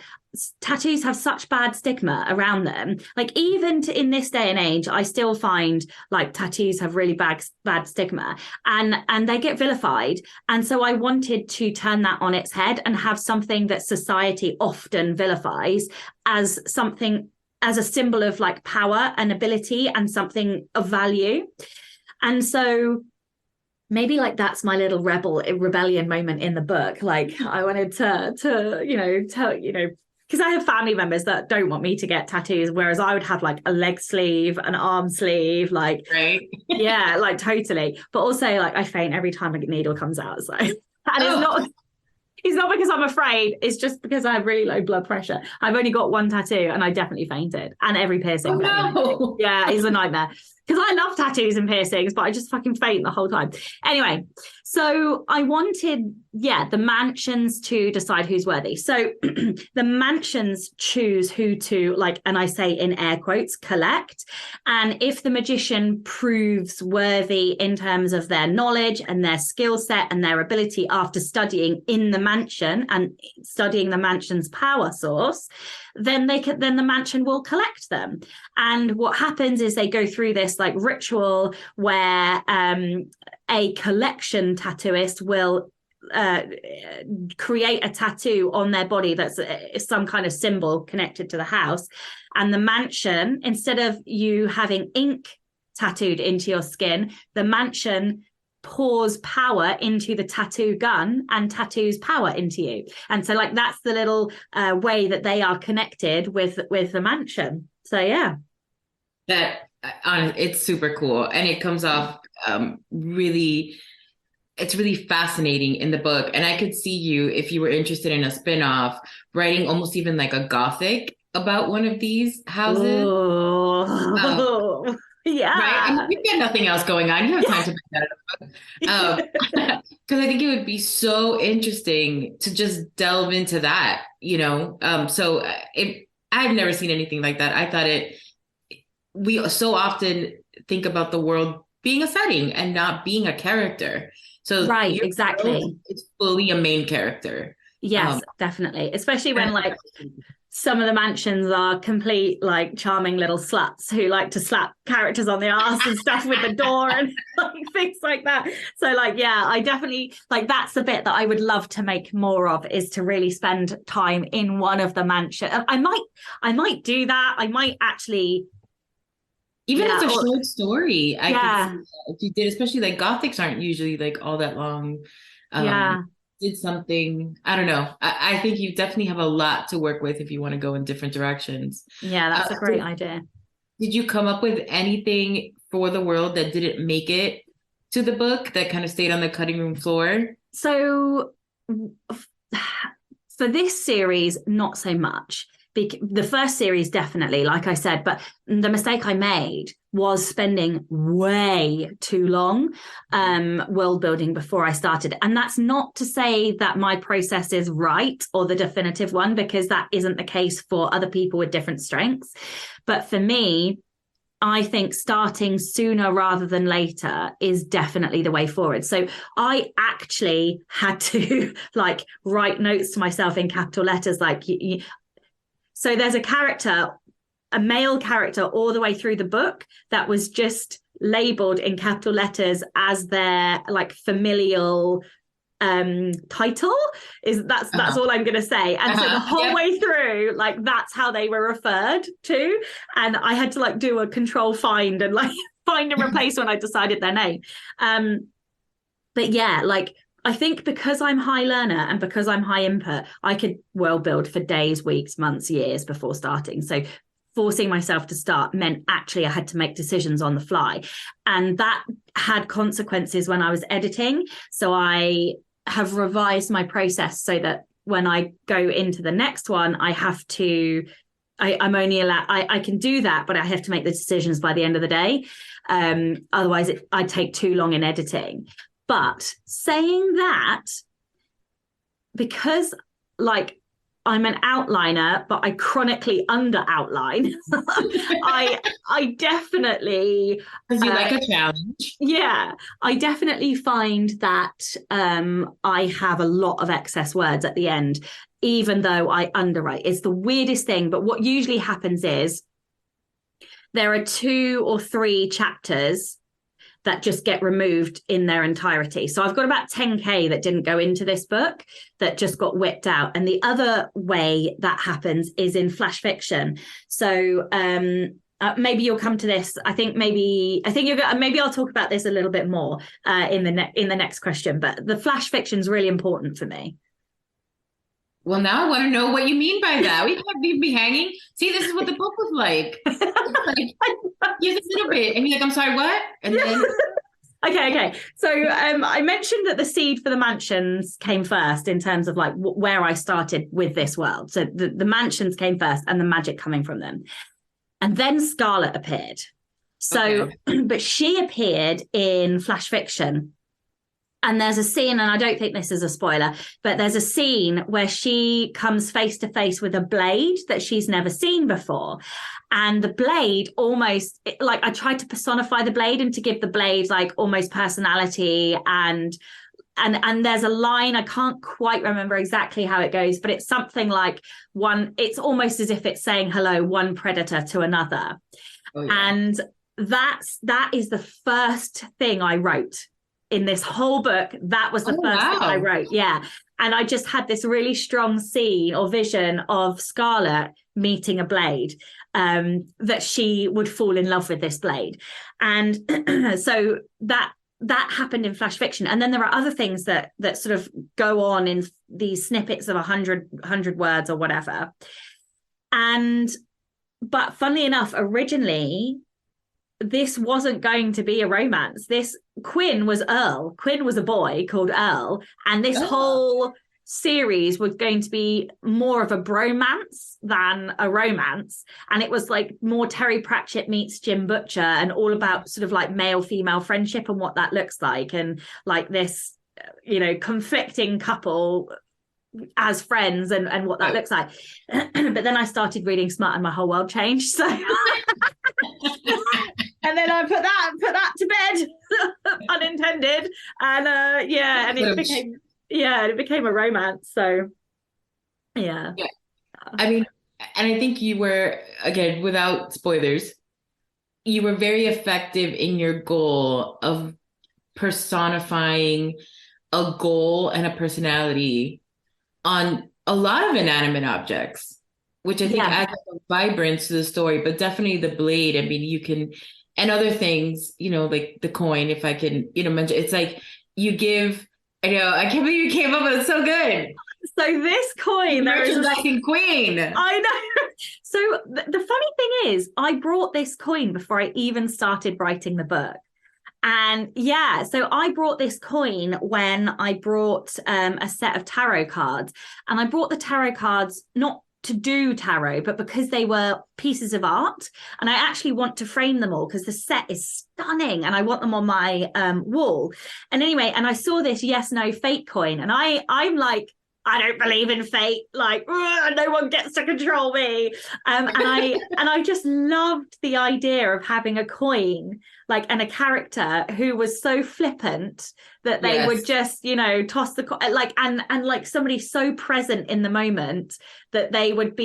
tattoos have such bad stigma around them. Like, even in this day and age, I still find like tattoos have really bad stigma, and they get vilified. And so I wanted to turn that on its head and have something that society often vilifies as something, as a symbol of like power and ability and something of value. And so maybe like that's my little rebellion moment in the book. Like, I wanted to tell because I have family members that don't want me to get tattoos, whereas I would have like a leg sleeve, an arm sleeve, like, right. Yeah, like totally. But also, like, I faint every time a needle comes out. So, and it's not because I'm afraid. It's just because I have really low blood pressure. I've only got one tattoo, and I definitely fainted, and every piercing. Oh, no. Yeah, it's a nightmare. Because I love tattoos and piercings, but I just fucking faint the whole time. Anyway, so I wanted, the mansions to decide who's worthy. So the mansions choose who to, like, and I say in air quotes, collect. And if the magician proves worthy in terms of their knowledge and their skill set and their ability after studying in the mansion and studying the mansion's power source, then the mansion will collect them. And what happens is they go through this like ritual where a collection tattooist will create a tattoo on their body that's some kind of symbol connected to the house. And the mansion, instead of you having ink tattooed into your skin, the mansion pours power into the tattoo gun and tattoos power into you. And so like, that's the little way that they are connected with the mansion. So yeah, it's super cool, and it comes off really, it's really fascinating in the book. And I could see you, if you were interested in a spin-off, writing almost even like a gothic about one of these houses. Yeah. Right. I mean, you've got nothing else going on. You have time to make that up. Because I think it would be so interesting to just delve into that, So I've never seen anything like that. I thought we so often think about the world being a setting and not being a character. So right, exactly. It's fully a main character. Yes, definitely. Especially when like some of the mansions are complete, like, charming little sluts who like to slap characters on the ass and stuff with the door and like things like that. So, like, yeah, I definitely, like, that's the bit that I would love to make more of, is to really spend time in one of the mansions. I might do that. I might actually, Even if it's a short story, I yeah, could see that if you did, especially like Gothics aren't usually like all that long. yeah. Did something, I don't know. I think you definitely have a lot to work with if you want to go in different directions. Yeah, that's a great idea. Did you come up with anything for the world that didn't make it to the book that kind of stayed on the cutting room floor? So for this series, not so much. The first series, definitely, like I said, but the mistake I made was spending way too long world building before I started. And that's not to say that my process is right or the definitive one, because that isn't the case for other people with different strengths. But for me, I think starting sooner rather than later is definitely the way forward. So I actually had to like write notes to myself in capital letters, like, so there's a character, a male character, all the way through the book that was just labeled in capital letters as their like familial title. That's all I'm gonna say. And so the whole way through, like, that's how they were referred to, and I had to like do a control find and like find and replace when I decided their name. But yeah, like, I think because I'm high learner and because I'm high input, I could world build for days, weeks, months, years before starting. So forcing myself to start meant actually I had to make decisions on the fly, and that had consequences when I was editing. So I have revised my process so that when I go into the next one, I have to, I'm only allowed, I can do that, but I have to make the decisions by the end of the day. Otherwise I'd take too long in editing. But saying that, because like I'm an outliner, but I chronically under outline, I definitely, because you like a challenge. Yeah, I definitely find that I have a lot of excess words at the end, even though I underwrite. It's the weirdest thing, but what usually happens is there are 2 or 3 chapters that just get removed in their entirety. So I've got about 10K that didn't go into this book that just got whipped out. And the other way that happens is in flash fiction. So maybe you'll come to this. Maybe I'll talk about this a little bit more in the next question. But the flash fiction is really important for me. Well, now I want to know what you mean by that. We can't leave me hanging. See, this is what the book was like. Like, here's a little bit, and you're like, "I'm sorry, what?" And then, okay. So I mentioned that the seed for the mansions came first in terms of like where I started with this world. So the mansions came first, and the magic coming from them, and then Scarlet appeared. So, but she appeared in flash fiction. And there's a scene, and I don't think this is a spoiler, but there's a scene where she comes face to face with a blade that she's never seen before. And the blade almost, like, I tried to personify the blade and to give the blade like almost personality. And there's a line, I can't quite remember exactly how it goes, but it's something like it's almost as if it's saying hello, one predator to another. Oh, yeah. And that is the first thing I wrote. In this whole book, that was the first thing I wrote. Yeah. And I just had this really strong scene or vision of Scarlet meeting a blade, that she would fall in love with this blade. And so that happened in flash fiction. And then there are other things that sort of go on in these snippets of 100 words or whatever. But funnily enough, originally, this wasn't going to be a romance. Quinn was Earl. Quinn was a boy called Earl. And this whole series was going to be more of a bromance than a romance. And it was like more Terry Pratchett meets Jim Butcher, and all about sort of like male-female friendship and what that looks like. And like this, conflicting couple as friends and what that looks like. But then I started reading Smart and my whole world changed. So and then I put that to bed, unintended, and it became a romance. So yeah. I mean, and I think you were, again, without spoilers, you were very effective in your goal of personifying a goal and a personality on a lot of inanimate objects, which I think Yeah. adds a vibrance to the story, but definitely the blade. I mean, you can, and other things, like the coin, if I can, mention, it's like you give, I know, I can't believe you came up with it so good. So this coin, there is Merchandising queen. I know. So the funny thing is, I brought this coin before I even started writing the book. And yeah, so I brought this coin when I brought a set of tarot cards. And I brought the tarot cards not to do tarot, but because they were pieces of art. And I actually want to frame them all because the set is stunning and I want them on my wall. And anyway, and I saw this yes, no fate coin. And I'm like, I don't believe in fate. Like, no one gets to control me. And I just loved the idea of having a coin, like, and a character who was so flippant that they would just, toss the coin, like, and like somebody so present in the moment that they would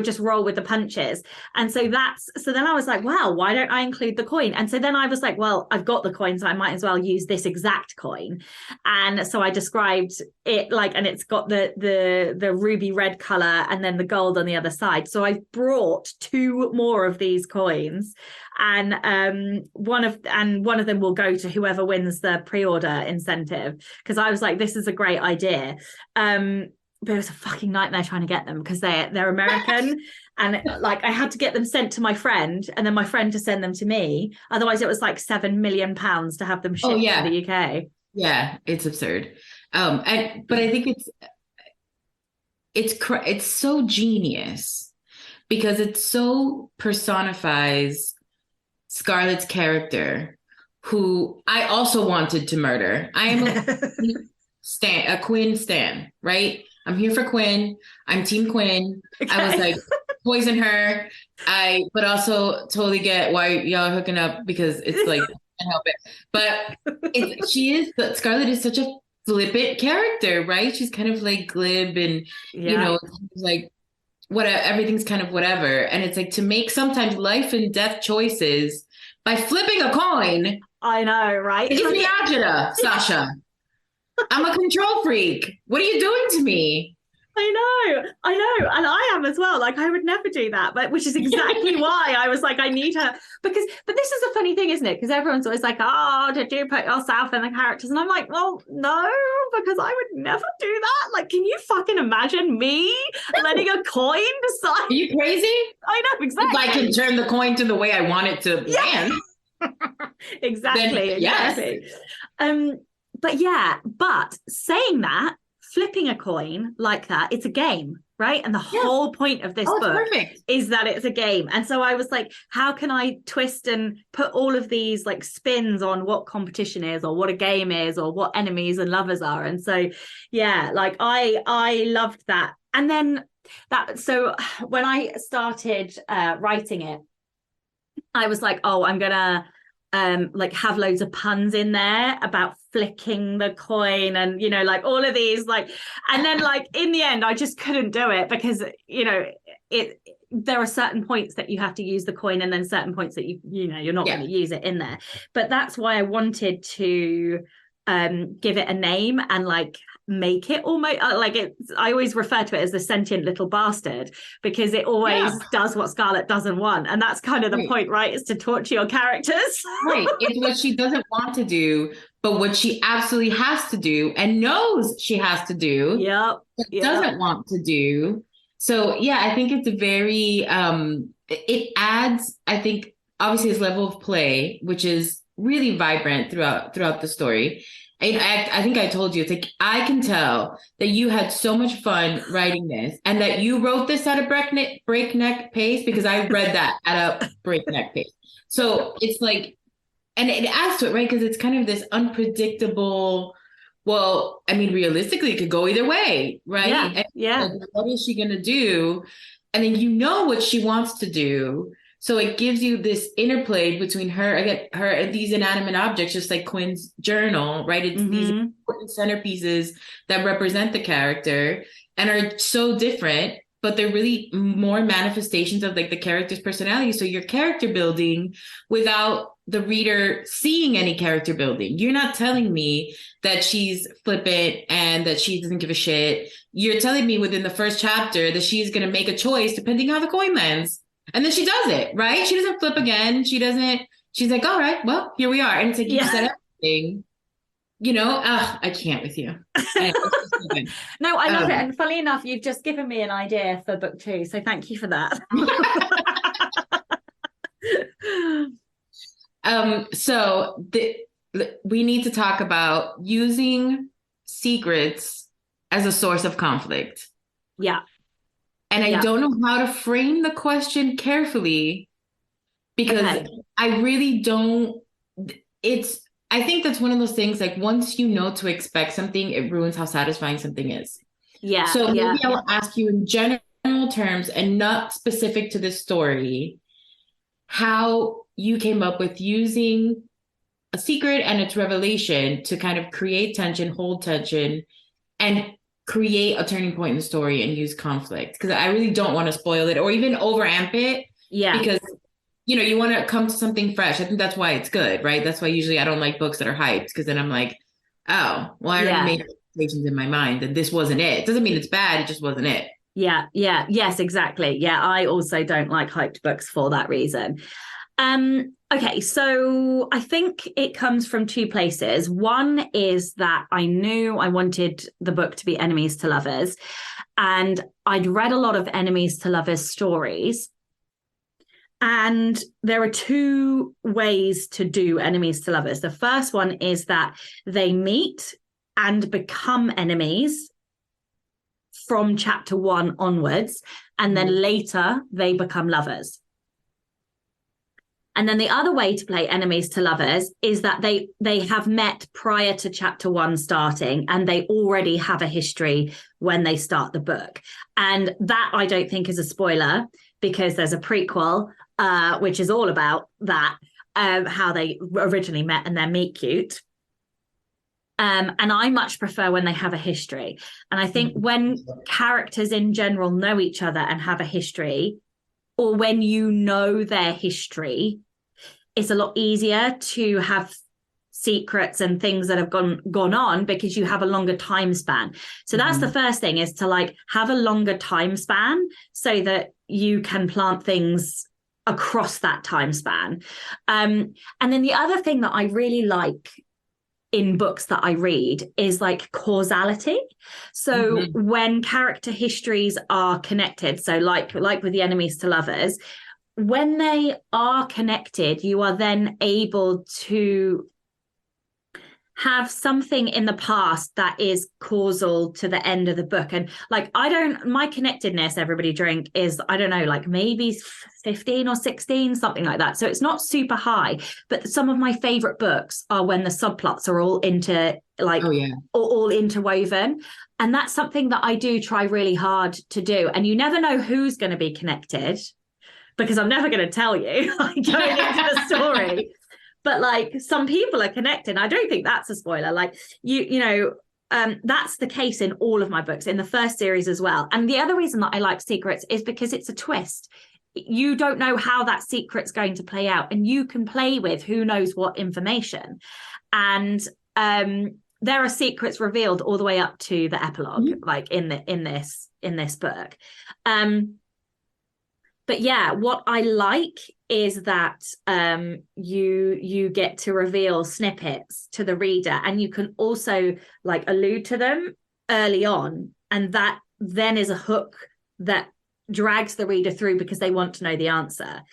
just roll with the punches. And so then I was like, wow, why don't I include the coin? And so then I was like, well, I've got the coin, so I might as well use this exact coin. And so I described it like, and it's got the ruby red color and then the gold on the other side. So I brought 2 more of these coins, and one of them will go to whoever wins the pre-order incentive, because I was like, this is a great idea. But it was a fucking nightmare trying to get them because they're American. And like I had to get them sent to my friend and then my friend to send them to me. Otherwise it was like £7 million to have them shipped to the UK. Yeah, it's absurd. But I think it's so genius because it so personifies Scarlett's character, who I also wanted to murder. I am a Quinn stan, right? I'm here for Quinn. I'm Team Quinn. Okay. I was like, poison her. But also totally get why y'all are hooking up because it's like, I can't help it. But Scarlett is such a flippant character, right? She's kind of like glib and, like, everything's kind of whatever. And it's like to make sometimes life and death choices by flipping a coin. I know, right? It's me agita, Sasha. I'm a control freak. What are you doing to me? I know. And I am as well. Like I would never do that, but which is exactly why I was like, I need her but this is a funny thing, isn't it? Because everyone's always like, oh, did you put yourself in the characters? And I'm like, well, no, because I would never do that. Like, can you fucking imagine me letting a coin decide? Are you crazy? I know, exactly. If I can turn the coin to the way I want it to land. Exactly. Then, yes. But saying that, flipping a coin like that, it's a game, right? And the whole point of this book is that it's a game. And so I was like, how can I twist and put all of these like spins on what competition is or what a game is or what enemies and lovers are? And so like I loved that. And then so when I started writing it, I was like, oh, I'm gonna like have loads of puns in there about flicking the coin and like all of these, like, and then like in the end I just couldn't do it because there are certain points that you have to use the coin and then certain points that you're not going to use it in there. But that's why I wanted to give it a name and like make it almost like it. I always refer to it as the sentient little bastard because it always does what Scarlett doesn't want, and that's kind of the point, right? Is to torture your characters. Right. It's what she doesn't want to do, but what she absolutely has to do and knows she has to do. Doesn't want to do. So I think it's a very it adds, I think, obviously his level of play, which is really vibrant throughout the story. I think I told you, it's like, I can tell that you had so much fun writing this and that you wrote this at a breakneck pace because I read that at a breakneck pace. So it's like, and it adds to it, right? Because it's kind of this unpredictable, well, I mean, realistically, it could go either way, right? Like, what is she going to do? And then what she wants to do. So it gives you this interplay between her and these inanimate objects, just like Quinn's journal, right? It's these important centerpieces that represent the character and are so different, but they're really more manifestations of like the character's personality. So you're character building without the reader seeing any character building. You're not telling me that she's flippant and that she doesn't give a shit. You're telling me within the first chapter that she's going to make a choice depending how the coin lands. And then she does it, right? She doesn't flip again. She's like, all right, well, here we are. And it's like, you said everything. You know, I can't with you. No, I love it. And funny enough, you've just given me an idea for book 2. So thank you for that. So we need to talk about using secrets as a source of conflict. Yeah. And I don't know how to frame the question carefully because I really don't. I think that's one of those things, like once you know to expect something, it ruins how satisfying something is. Yeah. So maybe I'll ask you in general terms and not specific to this story, how you came up with using a secret and its revelation to kind of create tension, hold tension, and create a turning point in the story and use conflict. Because I really don't want to spoil it or even overamp it. Yeah. Because, you know, you want to come to something fresh. I think that's why it's good, right? That's why usually I don't like books that are hyped, because then I'm like, oh, well, I already made expectations in my mind and this wasn't it. It doesn't mean it's bad. It just wasn't it. Yeah. Yes, exactly. Yeah, I also don't like hyped books for that reason. Okay, so I think it comes from 2 places. One is that I knew I wanted the book to be enemies to lovers, and I'd read a lot of enemies to lovers stories. And there are 2 ways to do enemies to lovers. The first one is that they meet and become enemies from chapter 1 onwards, and then later they become lovers. And then the other way to play enemies to lovers is that they have met prior to chapter 1 starting, and they already have a history when they start the book. And that I don't think is a spoiler, because there's a prequel, which is all about that, how they originally met and their meet cute. And I much prefer when they have a history. And I think when characters in general know each other and have a history, or when you know their history, it's a lot easier to have secrets and things that have gone on, because you have a longer time span. So that's the first thing, is to like have a longer time span so that you can plant things across that time span. And then the other thing that I really like in books that I read is like causality. So when character histories are connected, so like with the enemies to lovers, when they are connected, you are then able to have something in the past that is causal to the end of the book. And like, my connectedness, everybody drink, is, I don't know, like maybe 15 or 16, something like that. So it's not super high, but some of my favorite books are when the subplots are all all interwoven. And that's something that I do try really hard to do. And you never know who's going to be connected, because I'm never going to tell you like going into the story. But like some people are connected. I don't think that's a spoiler. Like that's the case in all of my books, in the first series as well. And the other reason that I like secrets is because it's a twist. You don't know how that secret's going to play out, and you can play with who knows what information. And there are secrets revealed all the way up to the epilogue, like in this book. But yeah, what I like is that you get to reveal snippets to the reader, and you can also like allude to them early on, and that then is a hook that drags the reader through because they want to know the answer.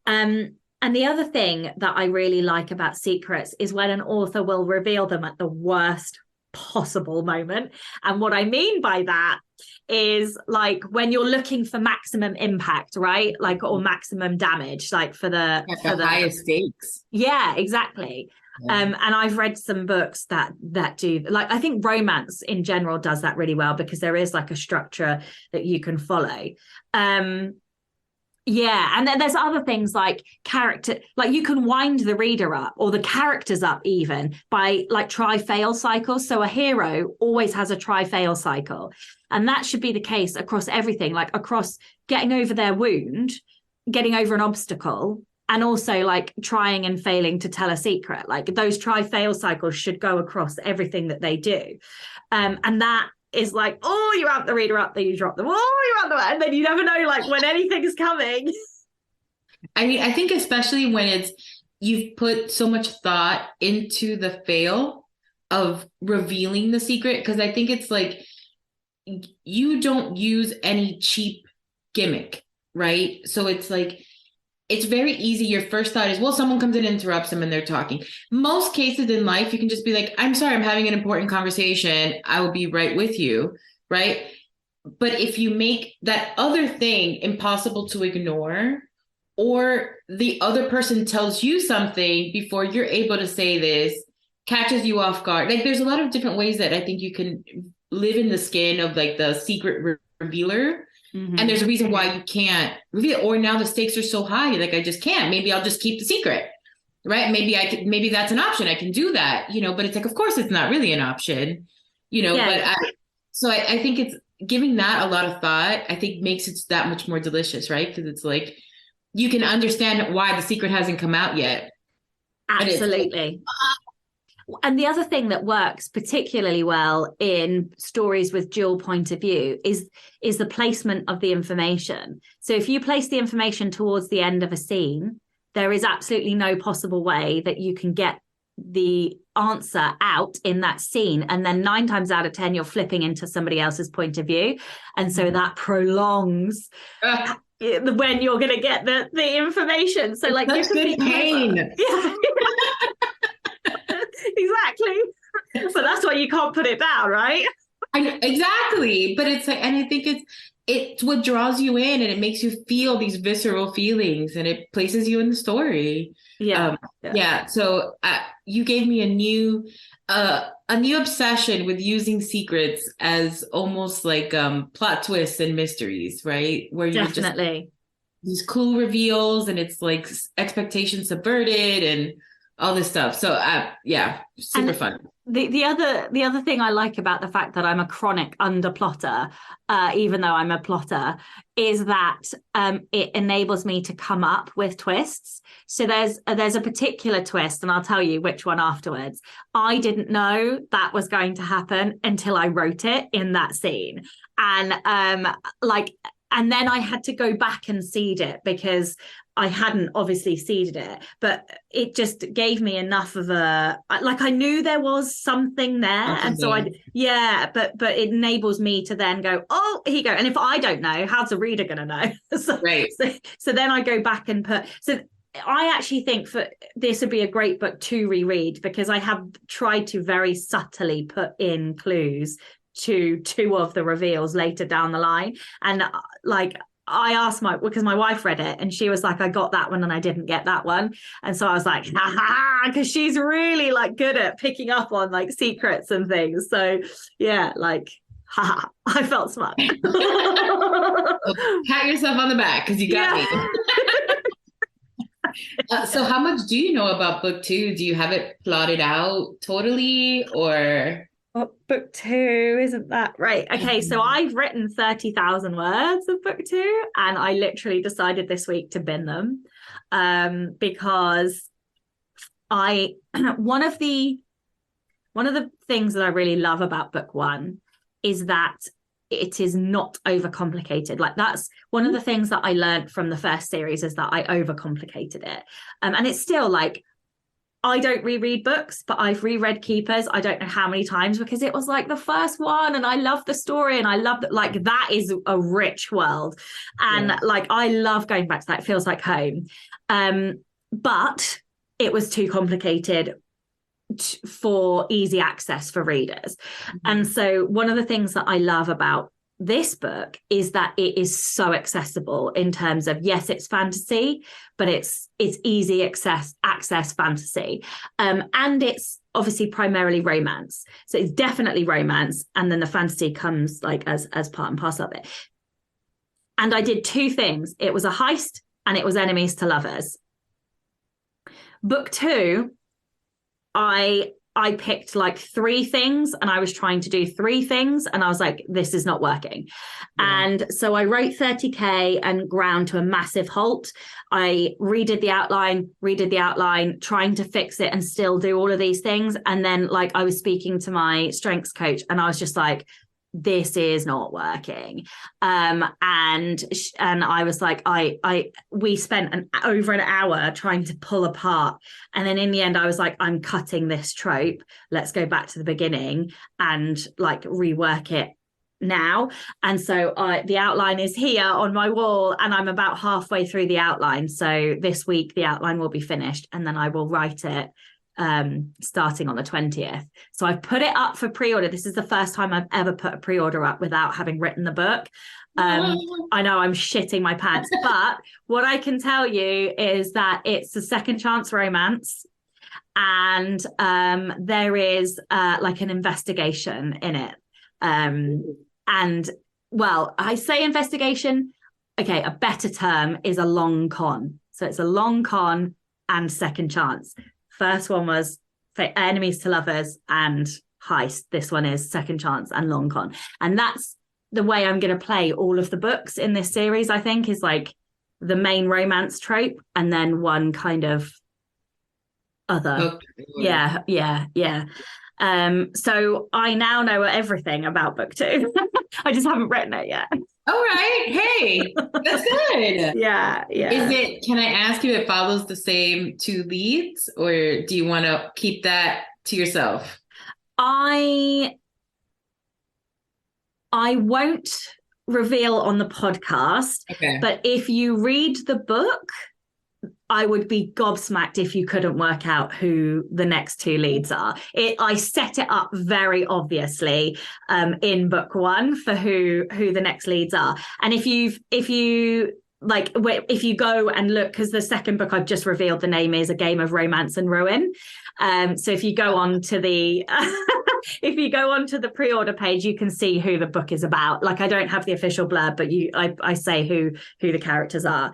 And the other thing that I really like about secrets is when an author will reveal them at the worst possible moment. And what I mean by that is like when you're looking for maximum impact, right? Like, or maximum damage, like for the highest stakes. Yeah, exactly. Yeah. And I've read some books that do, like, I think romance in general does that really well, because there is like a structure that you can follow. Yeah, and then there's other things like character, like you can wind the reader up or the characters up even by like try-fail cycles. So a hero always has a try-fail cycle. And that should be the case across everything, like across getting over their wound, getting over an obstacle, and also like trying and failing to tell a secret. Like those try-fail cycles should go across everything that they do. And that is like, oh, you amp the reader up, then you drop them, oh, you amp them, and then you never know like when anything is coming. I mean, I think especially when you've put so much thought into the fail of revealing the secret, because I think it's like you don't use any cheap gimmick, right? So it's like it's very easy. Your first thought is, well, someone comes in and interrupts them and they're talking. Most cases in life, you can just be like, I'm sorry, I'm having an important conversation. I will be right with you, right? But if you make that other thing impossible to ignore, or the other person tells you something before you're able to say this, catches you off guard. Like there's a lot of different ways that I think you can live in the skin of like the secret revealer. Mm-hmm. And there's a reason why you can't reveal, or now the stakes are so high, like I just can't. Maybe I'll just keep the secret, right? Maybe that's an option. I can do that, but it's like, of course it's not really an option, yeah. But I think it's giving that a lot of thought, I think makes it that much more delicious, right? Because it's like, you can understand why the secret hasn't come out yet. Absolutely. And the other thing that works particularly well in stories with dual point of view is the placement of the information. So if you place the information towards the end of a scene, there is absolutely no possible way that you can get the answer out in that scene. And then 9 times out of 10, you're flipping into somebody else's point of view. And so that prolongs when you're going to get the information. So like that's good pain. Yeah. Exactly. So that's why you can't put it down, right? Exactly. But it's like, and I think it's what draws you in, and it makes you feel these visceral feelings, and it places you in the story. Yeah. Yeah. So you gave me a new obsession with using secrets as almost like plot twists and mysteries, right? Where you definitely these cool reveals, and it's like expectations subverted and all this stuff. So yeah, super fun. The other thing I like about the fact that I'm a chronic underplotter, even though I'm a plotter, is that it enables me to come up with twists. So there's a particular twist, and I'll tell you which one afterwards. I didn't know that was going to happen until I wrote it in that scene, and and then I had to go back and seed it because I hadn't obviously seeded it, but it just gave me enough of I knew there was something there. And so but it enables me to then go, oh, here you go. And if I don't know, how's the reader going to know? So then I go back and I actually think this would be a great book to reread, because I have tried to very subtly put in clues to 2 of the reveals later down the line. And I asked because my wife read it and she was like, I got that one and I didn't get that one. And so I was like, ha ha, because she's really good at picking up on secrets and things. So yeah, ha, I felt smart. Pat yourself on the back because you got me. So how much do you know about book 2? Do you have it plotted out totally, or? Book 2, isn't that right? Okay, so I've written 30,000 words of book 2, and I literally decided this week to bin them because one of the things that I really love about book 1 is that it is not overcomplicated. That's one of the things that I learned from the first series, is that I overcomplicated it, and it's still I don't reread books, but I've reread Keepers I don't know how many times, because it was the first one and I love the story and I love that that is a rich world, and I love going back to that. It feels like home, but it was too complicated for easy access for readers. Mm-hmm. And so one of the things that I love about this book is that it is so accessible in terms of, yes, it's fantasy, but it's easy access fantasy, and it's obviously primarily romance. So it's definitely romance, and then the fantasy comes as part and parcel of it. And I did two things. It was a heist and it was enemies to lovers. Book 2, I picked like 3 things and I was trying to do 3 things and I was like, this is not working. Yeah. And so I wrote 30K and ground to a massive halt. I redid the outline, trying to fix it and still do all of these things. And then like I was speaking to my strengths coach and I was just like, this is not working. And I was like, we spent over an hour trying to pull apart. And then in the end, I was like, I'm cutting this trope. Let's go back to the beginning and like rework it now. And so the outline is here on my wall and I'm about halfway through the outline. So this week, the outline will be finished and then I will write it starting on the 20th. So I've put it up for pre-order. This is the first time I've ever put a pre-order up without having written the book. I know I'm shitting my pants, but what I can tell you is that it's a second chance romance. And there is like an investigation in it. And well, I say investigation. Okay, a better term is a long con. So it's a long con and second chance. First one was enemies to lovers and heist. This one is second chance and long con. And that's the way I'm going to play all of the books in this series, I think, is like the main romance trope and then one kind of other. Okay. Yeah. So I now know everything about book 2. I just haven't written it yet. All right. Hey, that's good. Yeah. Can I ask you, it follows the same 2 leads or do you want to keep that to yourself? I won't reveal on the podcast, okay. But if you read the book, I would be gobsmacked if you couldn't work out who the next 2 leads are. I set it up very obviously in book 1 for who the next leads are. And if you go and look, because the second book I've just revealed the name is A Game of Romance and Ruin. So if you go on to the the pre-order page, you can see who the book is about. Like I don't have the official blurb, but I say who the characters are.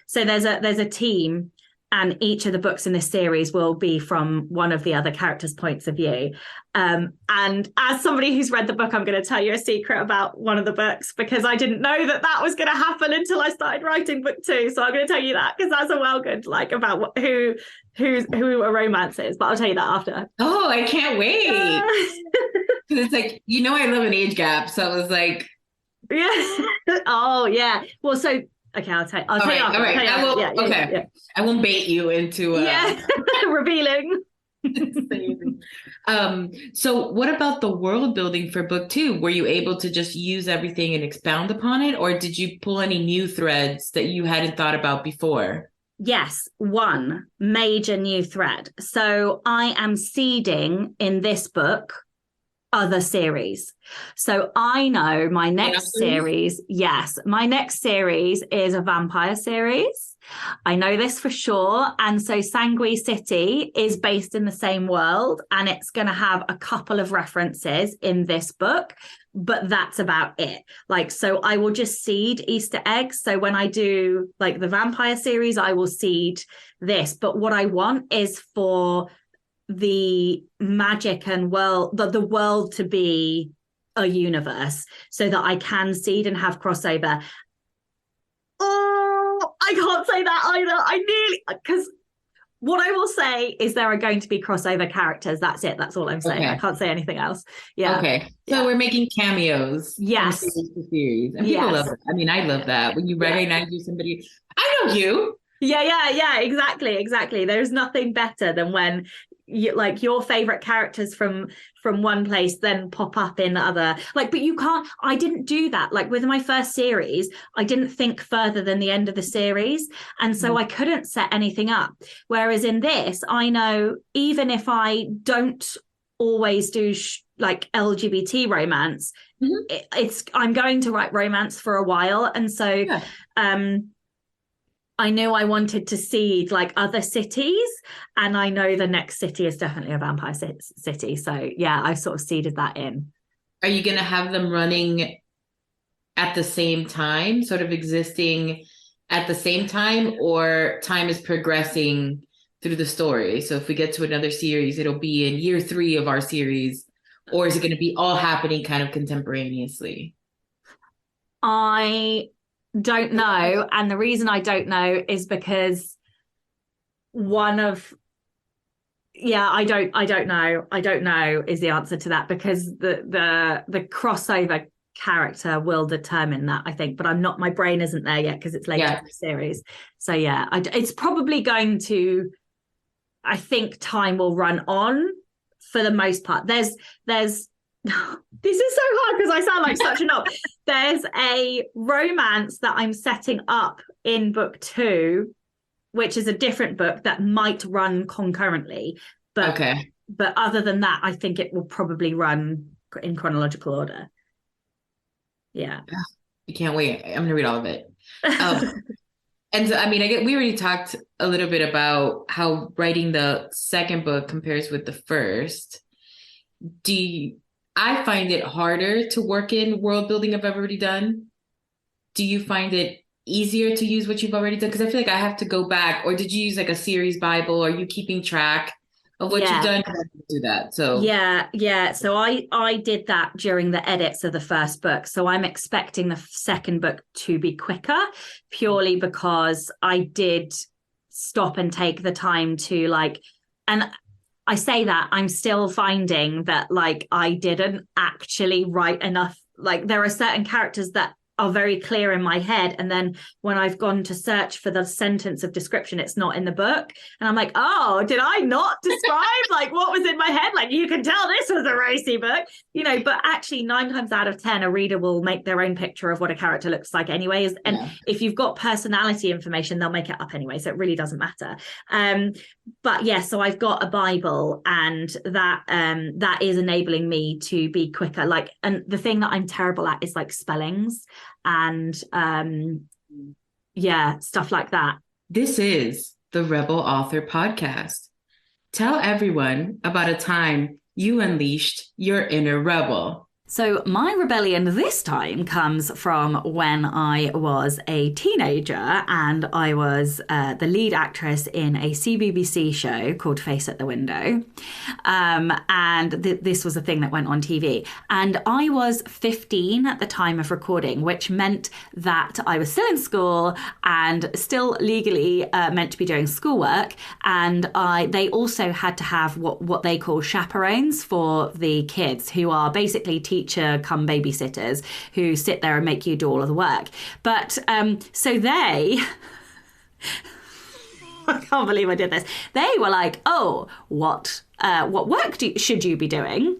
So there's a team, and each of the books in this series will be from one of the other characters' points of view. And as somebody who's read the book, I'm going to tell you a secret about one of the books because I didn't know that was going to happen until I started writing book 2. So I'm going to tell you that because that's a well good like about who a romance is. But I'll tell you that after. Oh, I can't wait. It's like, I love an age gap. So it was like, yeah. Oh yeah. Well, so. Okay, I'll tell you. All right. I won't bait you into revealing. So what about the world building for book 2? Were you able to just use everything and expound upon it, or did you pull any new threads that you hadn't thought about before? Yes, one major new thread. So I am seeding in this book other series. So I know my next series is a vampire series. I know this for sure. And so Sanguis City is based in the same world and it's going to have a couple of references in this book, but that's about it. Like, so I will just seed Easter eggs. So when I do like the vampire series, I will seed this. But what I want is for the magic and the world to be a universe so that I can seed and have crossover. Oh, I can't say that either. Because what I will say is there are going to be crossover characters. That's it. That's all I'm saying. Okay. I can't say anything else. Yeah. Okay. So we're making cameos. Yes. From series to series. And people love it. I mean, I love that. When you recognize you somebody, I know you. Yeah. Exactly. There's nothing better than when like your favorite characters from one place then pop up in other, like, but you can't, I didn't do that. Like with my first series, I didn't think further than the end of the series. And so I couldn't set anything up. Whereas in this, I know even if I don't always do like LGBT romance, I'm going to write romance for a while. And so, I knew I wanted to seed like other cities, and I know the next city is definitely a vampire city. So yeah, I sort of seeded that in. Are you going to have them running at the same time, sort of existing at the same time, or time is progressing through the story? So if we get to another series, it'll be in year 3 of our series, or is it going to be all happening kind of contemporaneously? I don't know. And the reason I don't know is because one of I don't know. I don't know is the answer to that, because the crossover character will determine that, I think, but my brain isn't there yet because it's later in the series. So yeah, it's probably going to, I think time will run on for the most part. There's this is so hard because I sound like such a knob. There's a romance that I'm setting up in book 2, which is a different book that might run concurrently. But other than that, I think it will probably run in chronological order. Yeah. I can't wait. I'm going to read all of it. And so, I mean, we already talked a little bit about how writing the second book compares with the first. I find it harder to work in world building I've already done. Do you find it easier to use what you've already done? Because I feel like I have to go back. Or did you use like a series Bible? Are you keeping track of what you've done? Do that. So yeah. So I did that during the edits of the first book. So I'm expecting the second book to be quicker, purely because I did stop and take the time to and I say that I'm still finding that I didn't actually write enough. There are certain characters that are very clear in my head, and then when I've gone to search for the sentence of description, it's not in the book, and I'm like, oh, did I not describe what was in my head? You can tell this was a racy book, but actually 9 times out of 10 a reader will make their own picture of what a character looks like anyways, and if you've got personality information, they'll make it up anyway, so it really doesn't matter. But yeah, so I've got a Bible, and that is enabling me to be quicker. And the thing that I'm terrible at is spellings and stuff like that. This is the Rebel Author Podcast. Tell everyone about a time you unleashed your inner rebel. So my rebellion this time comes from when I was a teenager, and I was the lead actress in a CBBC show called Face at the Window. And this was a thing that went on TV. And I was 15 at the time of recording, which meant that I was still in school and still legally meant to be doing schoolwork. And they also had to have what they call chaperones for the kids, who are basically teacher come babysitters who sit there and make you do all of the work. But so they I can't believe I did this. They were like, oh, what work should you be doing?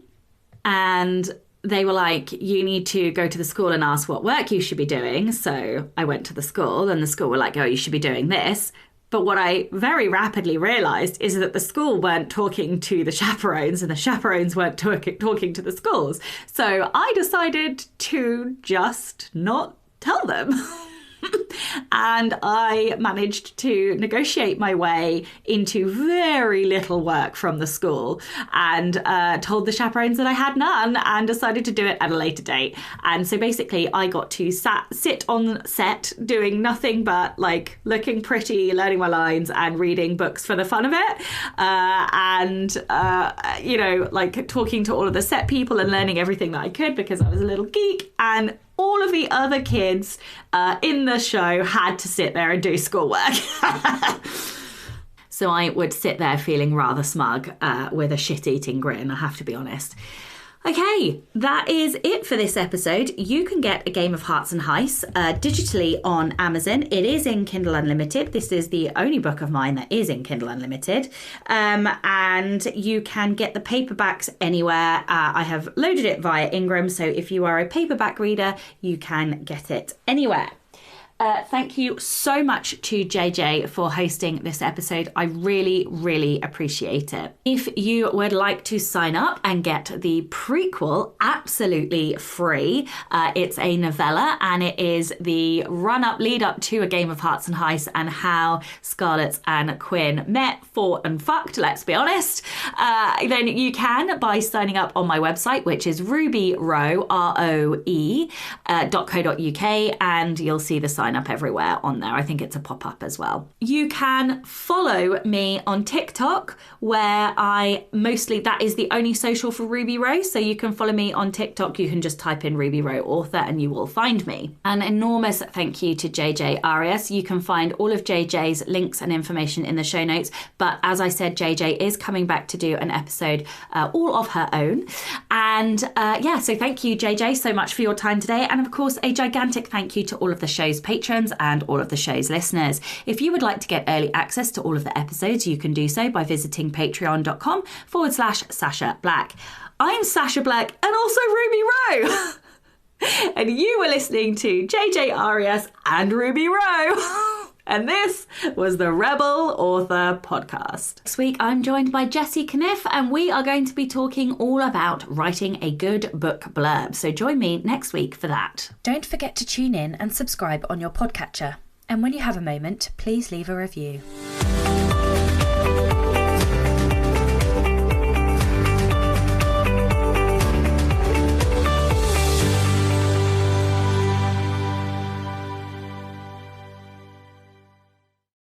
And they were like, you need to go to the school and ask what work you should be doing. So I went to the school, and the school were like, oh, you should be doing this. But what I very rapidly realised is that the school weren't talking to the chaperones, and the chaperones weren't talking to the schools. So I decided to just not tell them. And I managed to negotiate my way into very little work from the school, and told the chaperones that I had none, and decided to do it at a later date. And so basically I got to sit on set doing nothing but looking pretty, learning my lines, and reading books for the fun of it, and talking to all of the set people and learning everything that I could, because I was a little geek. And all of the other kids in the show had to sit there and do schoolwork. So I would sit there feeling rather smug with a shit-eating grin, I have to be honest. Okay, that is it for this episode. You can get A Game of Hearts and Heists digitally on Amazon. It is in Kindle Unlimited. This is the only book of mine that is in Kindle Unlimited. And you can get the paperbacks anywhere. I have loaded it via Ingram, so if you are a paperback reader, you can get it anywhere. Thank you so much to JJ for hosting this episode. I really, really appreciate it. If you would like to sign up and get the prequel absolutely free, it's a novella and it is the lead up to A Game of Hearts and Heists and how Scarlett and Quinn met, fought and fucked, let's be honest. Then you can by signing up on my website, which is Ruby Roe, ROE.co.uk, and you'll see the sign up everywhere on there. I think it's a pop-up as well. You can follow me on TikTok, where that is the only social for Ruby Roe. So you can follow me on TikTok. You can just type in Ruby Roe author and you will find me. An enormous thank you to JJ Arias. You can find all of JJ's links and information in the show notes. But as I said, JJ is coming back to do an episode all of her own. And so thank you, JJ, so much for your time today. And of course, a gigantic thank you to all of the show's patrons and all of the show's listeners. If you would like to get early access to all of the episodes, you can do so by visiting patreon.com/Sasha Black. I'm Sasha Black and also Ruby Roe. And you were listening to JJ Arias and Ruby Roe. And this was the Rebel Author Podcast. This week I'm joined by Jessie Kniff and we are going to be talking all about writing a good book blurb. So join me next week for that. Don't forget to tune in and subscribe on your podcatcher. And when you have a moment, please leave a review.